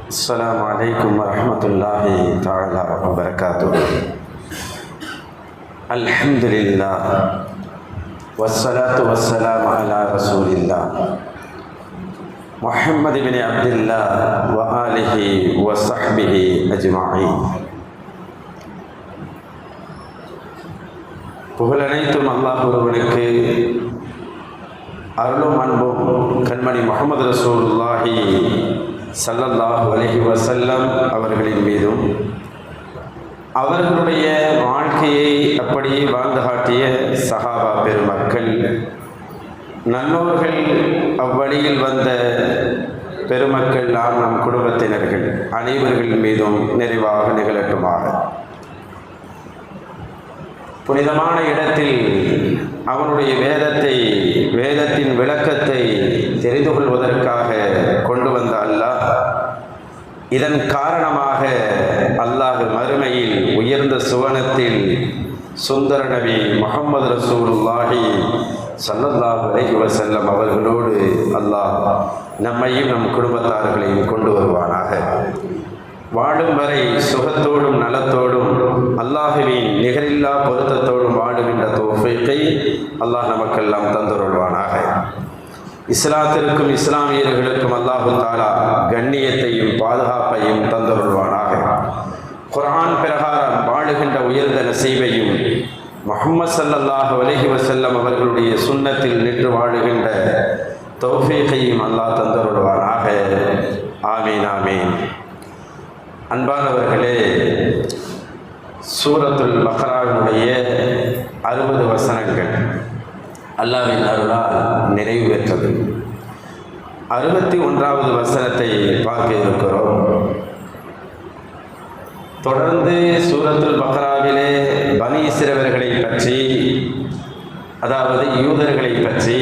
السلام عليكم ورحمة الله تعالى وبركاته. الحمد لله والصلاة والسلام على رسول الله محمد بن عبد الله وآله وصحبه أجمعين. புகழனைத்தும் அல்லாஹ் ஒருவனுக்கு, அருளும் அன்பும் கண்மணி முஹம்மது ரசூலுல்லாஹி ஸல்லல்லாஹு அலைஹி வஸல்லம் அவர்களின் மீதும், அவர்களுடைய வாழ்க்கையை அப்படியே வாழ்ந்து காட்டிய சஹாபா பெருமக்கள், நல்லோர்கள், அவ்வழியில் வந்த பெருமக்கள், நம் குடும்பத்தினர்கள் அனைவர்கள் மீதும் நிறைவாக நிகழட்டுமாக. புனிதமான இடத்தில் அவனுடைய வேதத்தின் விளக்கத்தை தெரிந்து கொள்வதற்காக கொண்டு வந்த அல்லாஹ், இதன் காரணமாக அல்லாஹ் மறுமையில் உயர்ந்த சுவனத்தில் சுந்தர நபி முஹம்மது ரசூலுல்லாஹி ஸல்லல்லாஹு அலைஹி வஸல்லம் அவர்களோடு அல்லாஹ் நம்மையும் நம் குடும்பத்தார்களையும் கொண்டு வருவானாக. வாழும் வரை சுகத்தோடும் நலத்தோடும் அல்லாஹுவின் நிகரில்லா பொருத்தத்தோடும் வாழுகின்ற தௌஃபீக்கை அல்லாஹ் நமக்கெல்லாம் தந்தருள்வானாக. இஸ்லாத்திற்கும் இஸ்லாமியர்களுக்கும் அல்லாஹு தஆலா கண்ணியத்தையும் பாதுகாப்பையும் தந்தருள்வானாக. குர்ஆன் பிரகாரம் வாழுகின்ற உயர்ந்த நசீபையும், முஹம்மது ஸல்லல்லாஹு அலைஹி வஸல்லம் அவர்களுடைய சுன்னத்தில் நின்று வாழுகின்ற தௌஃபீக்கையும் அல்லாஹ் தந்தருள்வானாக. ஆமீன் ஆமீன். அன்பானவர்களே, சூரத்துல் பக்ராவினுடைய 60 வசனங்கள் அல்லாஹ்வின் அருளால் நிறைவு பெற்றது. 61வது வசனத்தை பார்க்க இருக்கிறோம். தொடர்ந்து சூரத்துல் பக்ராவிலே பனி இஸ்ரவேலர்களை பற்றி, அதாவது யூதர்களை பற்றி,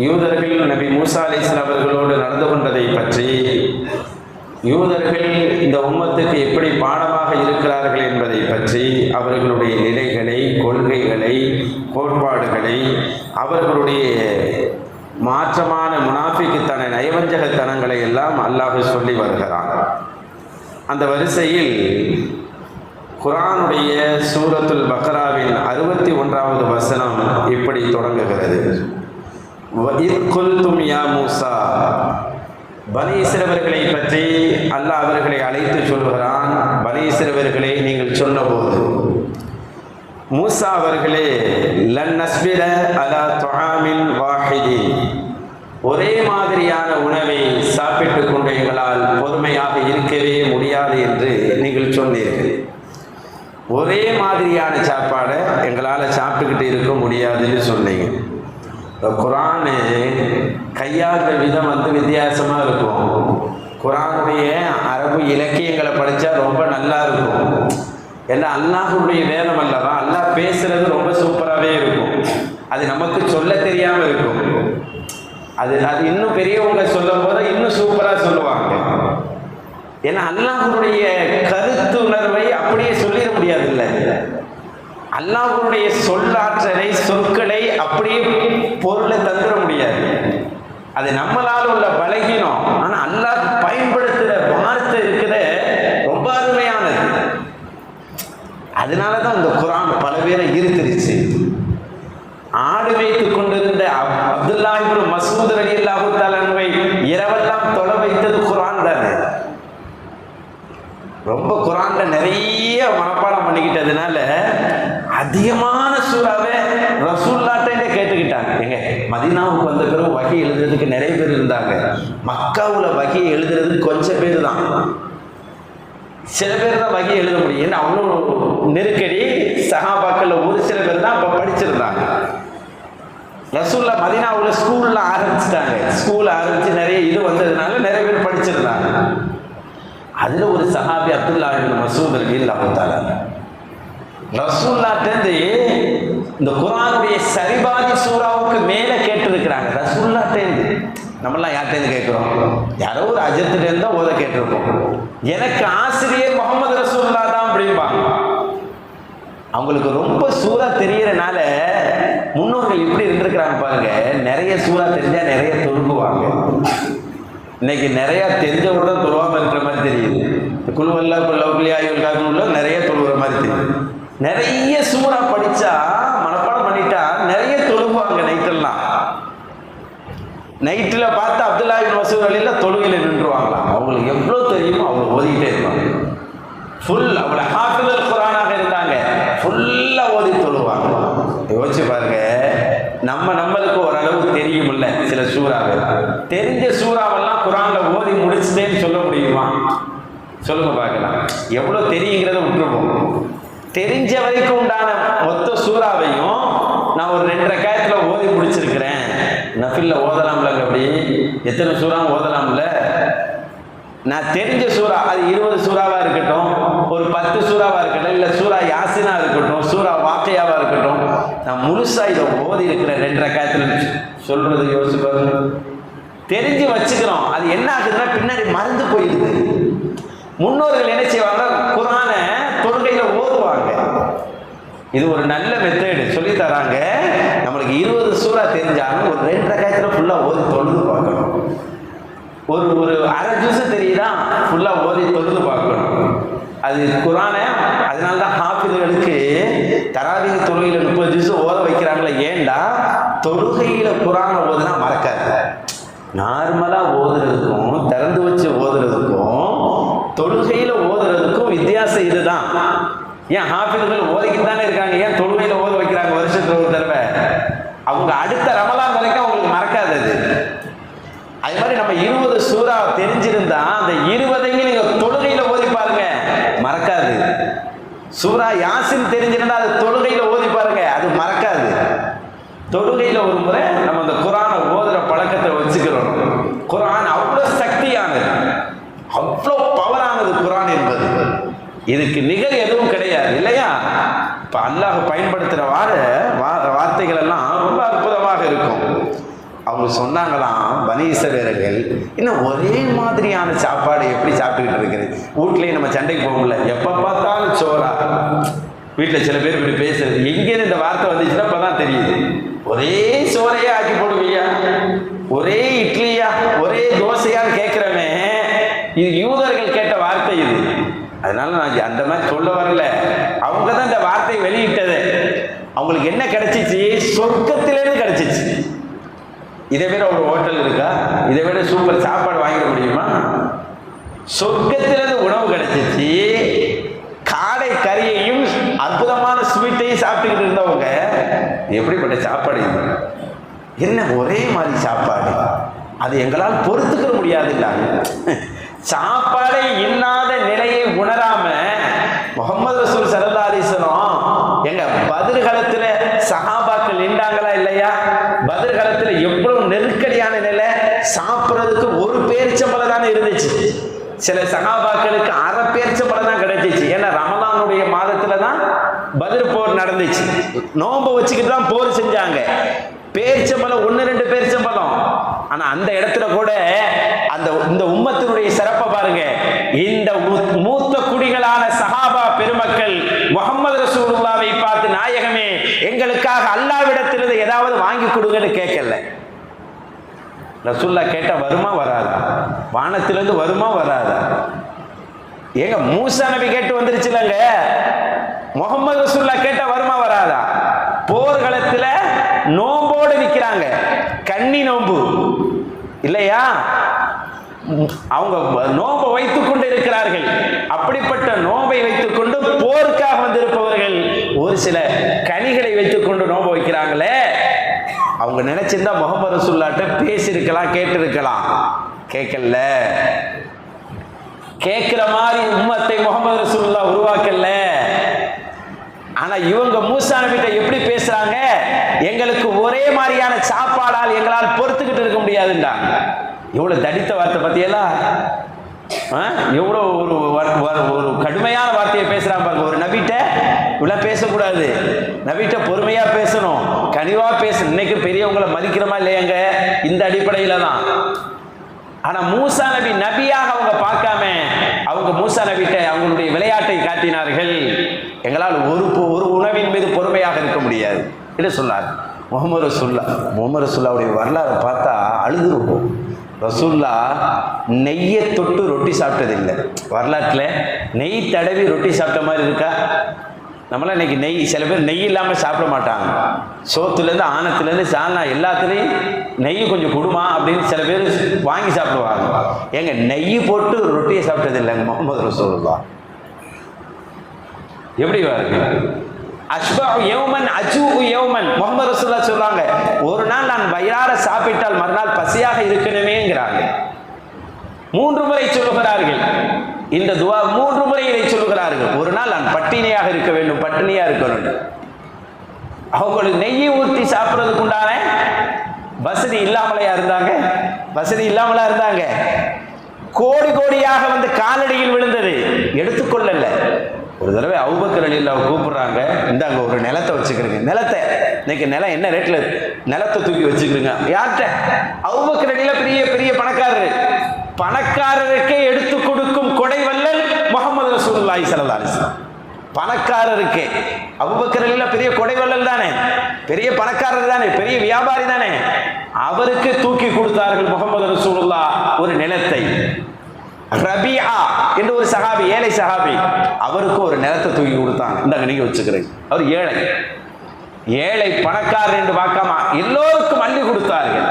யூதர்கள் நபி மூசா அலைஹிஸ்ஸலாம் அவர்களோடு நடந்து கொண்டதை பற்றி, யூதர்கள் இந்த உம்மத்துக்கு எப்படி பாடமாக இருக்கிறார்கள் என்பதை பற்றி, அவர்களுடைய நிலைகளை, கொள்கைகளை, கோட்பாடுகளை, அவர்களுடைய மாற்றமான முனாஃபிக்குத்தன நயவஞ்சகத்தனங்களை எல்லாம் அல்லாஹ் சொல்லி வருகிறான். அந்த வரிசையில் குர்ஆனுடைய சூரத்துல் பக்ராவின் 61வது வசனம் இப்படி தொடங்குகிறது. வஇத் குல்தும் யா மூசா. பனி இஸ்ரவேலர்களை பற்றி அல்லாஹ் அவர்களை அழைத்து சொல்கிறான். பனி இஸ்ரவேலர்களை நீங்கள் சொன்னபோது, மூசா அவர்களே, லன் நஸ்பிர அலா துஆமின் வாஹிதின், ஒரே மாதிரியான உணவை சாப்பிட்டுக் கொண்டு எங்களால் பொறுமையாக இருக்கவே முடியாது என்று நீங்கள் சொன்னீர்கள். ஒரே மாதிரியான சாப்பாடை எங்களால் சாப்பிட்டுக்கிட்டு இருக்க முடியாதுன்னு சொன்னீங்க. குர்ஆன் கையாளுற விதம் வித்தியாசமாக இருக்கும். குர்ஆனுடைய அரபு இலக்கியங்களை படித்தா ரொம்ப நல்லா இருக்கும். ஏன்னா அல்லாஹ்வுடைய வேதம் அல்லவா, அல்லாஹ் பேசுறது ரொம்ப சூப்பராகவே இருக்கும். அது நமக்கு சொல்ல தெரியாமல் இருக்கும். அது இன்னும் பெரியவங்க சொல்லும் போது இன்னும் சூப்பராக சொல்லுவாங்க. ஏன்னா அல்லாஹ்வுடைய கருத்துணர்வை அப்படியே சொல்லிட முடியாது. இல்லை, அல்லாஹ்வுடைய சொல்லாற்றலை, சொற்களை அப்படியே பொருளை தந்துட முடியாது. அது நம்மளால் உள்ள பலகீனம். ஆனால் அல்லாஹ் பயன்படுத்துகிற வார்த்தை இருக்கிற ரொம்ப அருமையானது. அதனால தான் இந்த குர்ஆன் பல பேரை ஈர்த்திருச்சு. ஆடு வைத்து கொண்டிருந்த அப்துல்லாஹ் இப்னு மஸ்ஊத் ரலியல்லாஹு தஆலா அன்ஹு இரவெல்லாம் தொலை வைத்தது குர்ஆன் தானே. ரொம்ப குர்ஆன்ல நிறைய மனப்பாடம் பண்ணிக்கிட்டதுனால அதிகமான சூறாவை ரசூலுல்லாஹ்ட்ட கேட்டுக்கிட்டாங்க. எங்க மதீனாவுக்கு வந்த பிறகு வஹி எழுதுறதுக்கு நிறைய பேர் இருந்தாங்க. மக்காவுல வஹி எழுதுறதுக்கு கொஞ்சம் பேர் தான், சில பேர் தான் வஹி எழுத முடியும். ஏன்னா அவ்வளோ நெருக்கடி. சஹாபாக்கள் ஒரு சில பேர் தான் அப்போ படிச்சிருந்தாங்க. ரசூலுல்லாஹ் மதீனாவுல ஸ்கூல்ல ஆரம்பிச்சிட்டாங்க. ஸ்கூல் ஆரம்பிச்சு நிறைய இது வந்ததுனால நிறைய பேர் படிச்சிருந்தாங்க. அதுல ஒரு சஹாபி அப்துல்லாஹ் இப்னு மஸ்ஊத் ரலியல்லாஹு தஆலா ரசூலுல்லாஹ்ட்டேந்து இந்த குர்ஆனுடைய சரிபாதி சூறாவுக்கு மேலே கேட்டிருக்கிறாங்க. ரசூலுல்லாஹ்ட்டேந்து நம்மளாம் யார்ட்டேருந்து கேட்குறோம்? யாரோ ஒரு அஜத்துலேருந்து ஓத கேட்டிருக்கோம். எனக்கு ஆசிரியர் முஹம்மது ரசூலுல்லாஹ் தான் அப்படிம்பாங்க. அவங்களுக்கு ரொம்ப சூறா தெரியறனால முன்னோர்கள் மக்கள் இப்படி இருந்திருக்கிறாங்க பாருங்க. நிறைய சூறா தெரிஞ்சா நிறைய தொழுகுவாங்க. இன்னைக்கு நிறைய தெரிஞ்சவங்க தான் தொழுவாமல் இருக்கிற மாதிரி தெரியுது. குழுவல்லா குள்ளவுக்குள்ளியாயுள்ள நிறைய தொழுகிற மாதிரி தெரியுது. நிறைய சூறா படிச்சா மனப்பாடம் பண்ணிட்டா நிறைய தொழுகுவாங்க. நைட்டில் பார்த்து அப்துல்லா இப்னு மஸ்ஊத் வழியில் தொழுகையில் நின்றுவாங்களாம். அவங்களுக்கு எவ்வளோ தெரியுமோ அவங்க ஓதிக்கிட்டே இருப்பாங்க. ஃபுல் அவங்கள ஹாஃபிதுல் குர்ஆனாக இருந்தாங்க. ஃபுல்லாக ஓதி தொழுவாங்க. யோசிச்சு பாருங்க, நம்மளுக்கு ஓரளவு தெரியுமில்ல சில சூறாவை. தெரிஞ்ச சூறாவெல்லாம் குர்ஆன்ல ஓதி முடிச்சுட்டேன்னு சொல்ல முடியுமா? சொல்லுங்க பார்க்கலாம். எவ்வளோ தெரியுங்கிறத விட்டுருவோம். தெரிஞ்ச வரைக்கும் உண்டான மொத்த சூறாவையும் நான் ஒரு 2 ரக்காயத்தில் ஓதி முடிச்சிருக்கிறேன். நஃபில்ல ஓதலாம்லங்க. அப்படி எத்தனை சூறா ஓதலாம்ல? நான் தெரிஞ்ச சூறா அது 20 சூறாவா இருக்கட்டும், ஒரு 10 சூறாவா இருக்கட்டும், இல்லை சூறா யாசினா இருக்கட்டும், சூறா வாக்கையாவா இருக்கட்டும், நான் முழுசா இதை ஓதி இருக்கிற 2 ரக்காயத்தில் சொல்றது யோசிச்சு பாருங்க. தெரிஞ்சு வச்சுக்கிறோம். அது என்ன ஆகுதுன்னா பின்னாடி மறந்து போயிடுது. முன்னோர்கள் என்ன செய்வாங்க, குர்ஆனை தொழுகையில ஓதுவாங்க. இது ஒரு நல்ல மெத்தேடு சொல்லி தராங்க. நம்மளுக்கு 20 சூறா தெரிஞ்சாலும் ஒரு 2 ரக்காயத்தில் ஃபுல்லாக ஓதி தொழுது பார்க்கணும். ஒரு அரை ஜூஸு தெரியுதா ஃபுல்லாக ஓதி தொழுது பார்க்கணும். அது குர்ஆனை. அதனால தான் ஹாஃபிதுகளுக்கு தராவீஹ் தொழுகையில் 30 ஜூஸு ஓத வைக்கிறாங்களே. ஏண்டா தொழுகையில் குர்ஆனை ஓதுனா மறக்காது. நார்மலாக ஓதுறதுக்கும் திறந்து வச்சு ஓதுறதுக்கும் தொழுகையில் ஓதுறதுக்கும் வித்தியாசம் இதுதான். ஏன் ஹாஃபிதுகள் ஓதிக்கிட்டு தானே இருக்காங்க, ஏன் தொழுகையில் ஓத வைக்கிறாங்க வருஷத்துக்கு ஒரு தடவை? அவங்க அடுத்த ரமலான் வரைக்கும் அவங்களுக்கு மறக்காது. அது மாதிரி நம்ம 20 சூறா தெரிஞ்சிருந்தா அந்த 20ஐயும் நீங்க தொழுகையில் ஓதி பாருங்க, மறக்காது. சூறா யாசின் தெரிஞ்சிருந்தா அது தொழுகையில் ஓதி பாருங்க, அது மறக்காது. தொழுகையில் ஒரு முறை நம்ம அந்த குர்ஆனை ஓதுற பழக்கத்தை வச்சுக்கிறோம். குர்ஆன் அவ்வளோ சக்தியானது, அவ்வளோ பவரானது குர்ஆன் என்பது. இதுக்கு நிகர் எதுவும் கிடையாது இல்லையா? இப்போ அல்லாஹ் பயன்படுத்துகிற வார்த்தைகள் எல்லாம் ரொம்ப அற்புதமாக இருக்கும். அவங்க சொன்னாங்களாம், பனி இஸ்ரவேலர்கள் இன்னும் ஒரே மாதிரியான சாப்பாடு எப்படி சாப்பிட்டுக்கிட்டு இருக்குது. வீட்லேயே நம்ம சண்டைக்கு போகல, எப்போ பார்த்தாலும் சோறா. வீட்டில் சில பேர் இப்படி பேசுறது, எங்கேருந்து இந்த வார்த்தை வந்துச்சுன்னா இப்போ தான் தெரியுது. ஒரே சோறையே ஆக்கி போடுவியா, ஒரே இட்லியா, ஒரே தோசையான்னு கேட்குறமே. இது யூதர்கள் கேட்ட வார்த்தை இது. அதனால நான் அந்த மாதிரி சொல்ல வரல. அவங்க தான் இந்த வார்த்தையை வெளியிட்டது. அவங்களுக்கு என்ன கிடைச்சிச்சு? சொர்க்கத்திலேருந்து கிடைச்சிச்சு. இதை விட ஒரு ஹோட்டல் இருக்கா? இதை விட சூப்பர் சாப்பாடு வாங்கிட முடியுமா? சொர்க்கத்திலிருந்து உணவு கிடைச்சிச்சு. காடை கறியையும் அற்புதமான ஸ்வீட்டையும் சாப்பிட்டுக்கிட்டு இருந்தவங்க எப்படிப்பட்ட சாப்பாடு இது? என்ன ஒரே மாதிரி சாப்பாடு? அது எங்களால் பொறுத்துக்க முடியாதுல்ல. சாப்பாடே இல்லாத நிலையை உணராம முஹம்மது ரசூல் ஸல்லல்லாஹு அலைஹி வஸல்லம் எங்க பத்ர் காலத்துல சஹாபாக்கள் நின்றாங்களா இல்லையா? பத்ர் காலத்துல எவ்வளவு நெருக்கடியான நிலை. சாப்பிட்றதுக்கு ஒரு பேரிச்சம்பழம் தானே இருந்துச்சு. சில சஹாபாக்களுக்கு அரை பேரிச்சம்பழம் தான் கிடைச்சிச்சு. ஏன்னா ரமலானுடைய மாதத்துல தான் பத்ர் போர் நடந்துச்சு. நோன்பு வச்சுக்கிட்டு தான் போர் செஞ்சாங்க. பேரிச்சம்பழம் 1-2 பேரிச்சம்பழம். ஆனா அந்த இடத்துல கூட இந்த உம்மத்தினுடைய சிறப்பை பாருங்க. இந்த மூத்த குடிகளான சஹாபா பெருமக்கள் முஹம்மது ரசூலுல்லாஹ்வை பார்த்து, நாயகமே எங்களுக்காக அல்லாஹ்விடத்திலிருந்து ஏதாவது வாங்கி கொடுங்கன்னு கேட்கல. ரசூலுல்லாஹ் கேட்டா வருமா வராதா? வானத்திலிருந்து வருமா வராதா? ஏங்க மூசா நபி கேட்டு வந்துருச்சுலங்க. முஹம்மது ரசூலுல்லாஹ் கேட்டா வருமா வராதா? போர்க்களத்துல நோம்போடு நிற்கிறாங்க, கன்னி நோம்பு இல்லையா? அவங்க நோம்பை வைத்துக் கொண்டு இருக்கிறார்கள். அப்படிப்பட்ட நோம்பை வைத்துக் கொண்டு போருக்காக வந்திருப்பவர்கள் ஒரு சில கனிகளை வைத்துக் கொண்டு நோம்பு வைக்கிறாங்களே. அவங்க நினைச்சிருந்தா முஹம்மது ரசூலுல்லாஹ்ட்ட பேசியிருக்கலாம், கேட்டிருக்கலாம். கேட்கல. கேட்கிற மாதிரி உம்மத்தை முஹம்மது ரசூலுல்லாஹ் உருவாக்கல. ஆனா இவங்க மூசா நபிட்ட எப்படி பேசுறாங்க? எங்களுக்கு ஒரே மாதிரியான சாப்பாடால் எங்களால் பொறுத்துக்கிட்டு இருக்க முடியாதுண்டா. எவ்வளவு தடித்த வார்த்தை பத்தியெல்லாம், எவ்வளவு ஒரு கடுமையான வார்த்தையை பேசுறாங்க பாருங்க. ஒரு நபிட்ட இவ்வளவு பேசக்கூடாது. நபிட்ட பொறுமையா பேசணும், கனிவா பேசணும். இன்னைக்கு பெரியவங்களை மதிக்கிறோமா இல்லையாங்க? இந்த அடிப்படையில தான். ஆனா மூசா நபி நபியாக அவங்க பார்க்காம அவங்க மூசா நபிட்ட அவங்களுடைய விளையாட்டை காட்டினார்கள். எங்களால் ஒரு உணவின் மீது பொறுமையாக இருக்க முடியாது என்று சொன்னார். முகமது ரசூல்லாவுடைய வரலாறை பார்த்தா அழுதுருவோம். ரசூல்லா நெய்யை தொட்டு ரொட்டி சாப்பிட்டதில்லை. வரலாற்றில் நெய் தடவி ரொட்டி சாப்பிட்ட மாதிரி இருக்கா? நம்மளாம் இன்னைக்கு நெய், சில பேர் நெய் இல்லாமல் சாப்பிட மாட்டாங்க. சோத்துலேருந்து ஆனத்துலேருந்து சால்னா எல்லாத்துலேயும் நெய் கொஞ்சம் கொடுமா அப்படின்னு சில பேர் வாங்கி சாப்பிடுவாங்க. ஏங்க நெய் போட்டு ரொட்டியை சாப்பிட்டதில்லைங்க முகமது ரசூலுல்லாஹ். எப்படி இருக்கு? அஷ்பஹு யௌமன் அஜூஉ யௌமன். முகமது ரசூலுல்லாஹ் சொல்றாங்க, ஒரு நாள் நான் வயிறார சாப்பிட்டால் மறுநாள் பசியாக இருக்கணுமேங்கிறாங்க. 3 முறை சொல்லுகிறார்கள் இந்த துவா. 3 முறை இதை சொல்லுகிறார்கள். ஒரு நாள் நான் பட்டினியாக இருக்க வேண்டும், பட்டினியா இருக்கணும். அவங்களுக்கு நெய்யை ஊற்றி சாப்பிட்றதுக்கு உண்டான வசதி இல்லாமலையா இருந்தாங்க? வசதி இல்லாமலா இருந்தாங்க? கோடி கோடியாக வந்து காலடியில் விழுந்தது, எடுத்துக்கொள்ளல. ஒரு தடவை அபூபக்கர் ரலியல்லாஹு கூப்பிடுறாங்க, இந்தாங்க ஒரு நிலத்தை வச்சுக்கிறீங்க. நிலத்தை இன்னைக்கு நிலம் என்ன ரேட்ல, நிலத்தை தூக்கி வச்சுக்கிறீங்க. யார்கிட்ட? அபூபக்கர் ரலியல்லாஹு பெரிய பெரிய பணக்காரர். பணக்காரருக்கே எடுத்து கொடுக்கும் கொடை வல்லல் முஹம்மது ரசூலுல்லாஹி ஸல்லல்லாஹு அலைஹி வஸல்லம். பணக்காரருக்கே அபூபக்கர் ரலியல்லாஹு பெரிய கொடை வல்லல் தானே, பெரிய பணக்காரர் தானே, பெரிய வியாபாரி தானே. அவருக்கு தூக்கி கொடுத்தார்கள் முஹம்மது ரசூலுல்லாஹ் ஒரு நிலத்தை. ரபியா என்று ஒரு சஹாபி, ஏழை சஹாபி, அவருக்கு ஒரு நிலத்தை தூக்கி கொடுத்தாங்க. இந்தாங்க நீங்க வச்சுக்கிறீங்க. அவர் ஏழை, ஏழை பணக்காரர் என்று பார்க்காம எல்லோருக்கும் அள்ளி கொடுத்தார்கள்.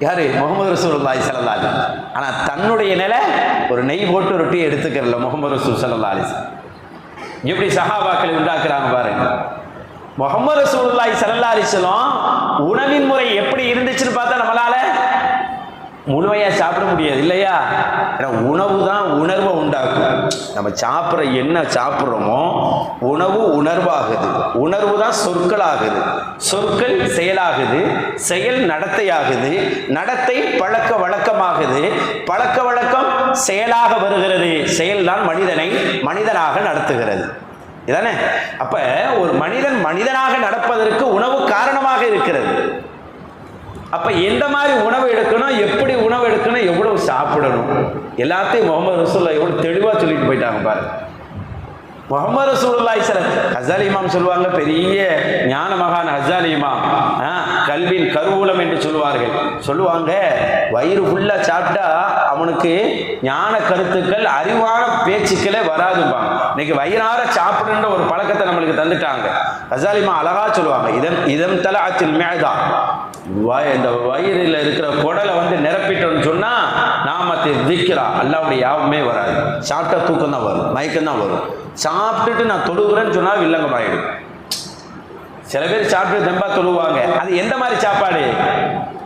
யாரு? முகமது ரசூலுல்லாஹி ஸல்லல்லாஹு அலைஹி வஸல்லம். ஆனா தன்னுடைய நிலை ஒரு நெய் போட்டு ரொட்டியை எடுத்துக்கிறல முகமது ரசூல் ஸல்லல்லாஹு அலைஹி வஸல்லம். எப்படி சஹாபாக்களை உண்டாக்குறாங்க பாருங்க. முகமது ரசூலுல்லாஹி ஸல்லல்லாஹு அலைஹி வஸல்லம் உணவின் முறை எப்படி இருந்துச்சுன்னு பார்த்தா நம்மளால முழுமையா சாப்பிட முடியாது இல்லையா? ஏன்னா உணவு தான் உணர்வை உண்டாக்கும். நம்ம சாப்பிட்ற என்ன சாப்பிட்றோமோ உணவு உணர்வாகுது, உணர்வு தான் சொற்களாகுது, சொற்கள் செயலாகுது, செயல் நடத்தையாகுது, நடத்தை பழக்க வழக்கமாகுது, பழக்க வழக்கம் செயலாக வருகிறது, செயல் தான் மனிதனை மனிதனாக நடத்துகிறது. இதானே? அப்ப ஒரு மனிதன் மனிதனாக நடப்பதற்கு உணவு காரணமாக இருக்கிறது. அப்ப எந்த மாதிரி உணவு எடுக்கணும், எப்படி உணவு எடுக்கணும், எவ்வளவு சாப்பிடணும், எல்லாத்தையும் முகமது ரசூலுல்லாஹ் எவ்வளவு தெளிவா சொல்லிட்டு போயிட்டாங்க பாருங்க. முகமது ரசூலுல்லாஹி ஹஸாலி இமாம் சொல்லுவாங்க, பெரிய ஞான மகான் ஹஸாலி இமாம், கல்வியின் கருவூலம் என்று சொல்லுவாங்க. வயிறு ஃபுல்லா சாப்பிட்டா அவனுக்கு ஞான கருத்துக்கள், அறிவான பேச்சுக்களே வராதுப்பாங்க. இன்னைக்கு வயிறார சாப்பிடுன்ற ஒரு பழக்கத்தை நம்மளுக்கு தந்துட்டாங்க. ஹஸாலி இமாம் அழகா சொல்லுவாங்க, இதம் தலஅத்தில் மிஅதா, இந்த வயிறில் இருக்கிற குடலை வந்து நிரப்பிட்டோம்னு சொன்னா நாமத்தை திக்ரா, அல்லாஹ்வுடைய யாபமே வராது. சாப்பிட்டா தூக்கம் தான் வரும், மயக்கம் தான் வரும். சாப்பிட்டுட்டு நான் தொழுகிறேன்னு சொன்னா வில்லங்கம் ஆயிடும். சில பேர் சாப்பிட்டு தெம்பா தொழுவாங்க. அது எந்த மாதிரி சாப்பாடு?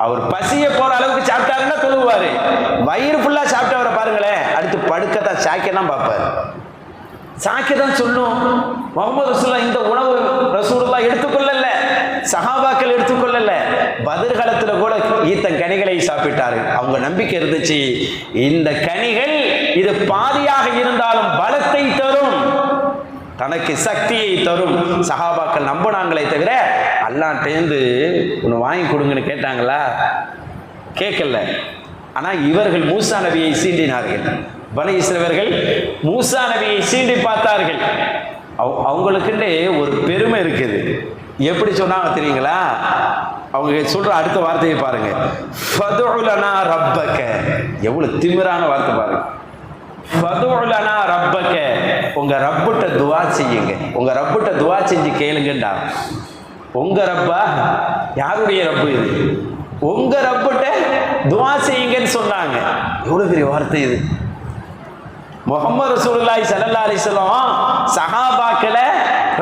அவர் பசிய போற அளவுக்கு சாப்பிட்டாருன்னா தொழுவாரு. வயிறு ஃபுல்லா சாப்பிட்டவரை பாருங்களேன், அடுத்து படுக்கத்தான் சாய்க்கதான் பார்ப்பாரு, சாய்க்கதான் சொல்லும். முகமது ரசூலுல்லாஹ் இந்த உணவு ரசூலுல்லாஹ் எடுத்துக்கொள்ளல, சஹாபாக்கள் எடுத்துக்கொள்ளல. பத்ர் காலத்துல கூட ஈத்தன் கனிகளை சாப்பிட்டார்கள். அவங்க நம்பிக்கை இருந்துச்சு, இந்த கனிகள் இது பாதியாக இருந்தாலும் பலத்தை தரும், தனக்கு சக்தியை தரும். சஹாபாக்கள் நம்பினாங்களே தவிர அல்லாஹ்ட்டேந்து ஒன்று வாங்கி கொடுங்கன்னு கேட்டாங்களா? கேட்கல. ஆனா இவர்கள் மூசா நபியை சீண்டினார்கள். பனி இஸ்ரவேலர்கள் மூசா நபியை சீண்டி பார்த்தார்கள். அவங்களுக்குன்னே ஒரு பெருமை இருக்குது. எப்படி சொன்னாங்க தெரியுங்களா? அவங்க சொல்ற அடுத்த வார்த்தையை பாருங்க, ஃபதுஉ லனா ரப்பக. எவ்வளவு திமிரான வார்த்தை பாருங்க. ஃபதுஉ லனா ரப்பக, உங்க ரப்புட்ட துஆ செய்யுங்க, உங்க ரப்புட்ட துஆ செஞ்சு கேளுங்கடா. உங்க ரப்பா? யாருடைய ரப்பு இது? உங்க ரப்புட்ட துஆ செய்யுங்கன்னு சொன்னாங்க. எவ்வளவு பெரிய வார்த்தை இது! முஹம்மது ரசூலுல்லாஹி ஸல்லல்லாஹு அலைஹி வஸல்லம் சஹாபாக்களை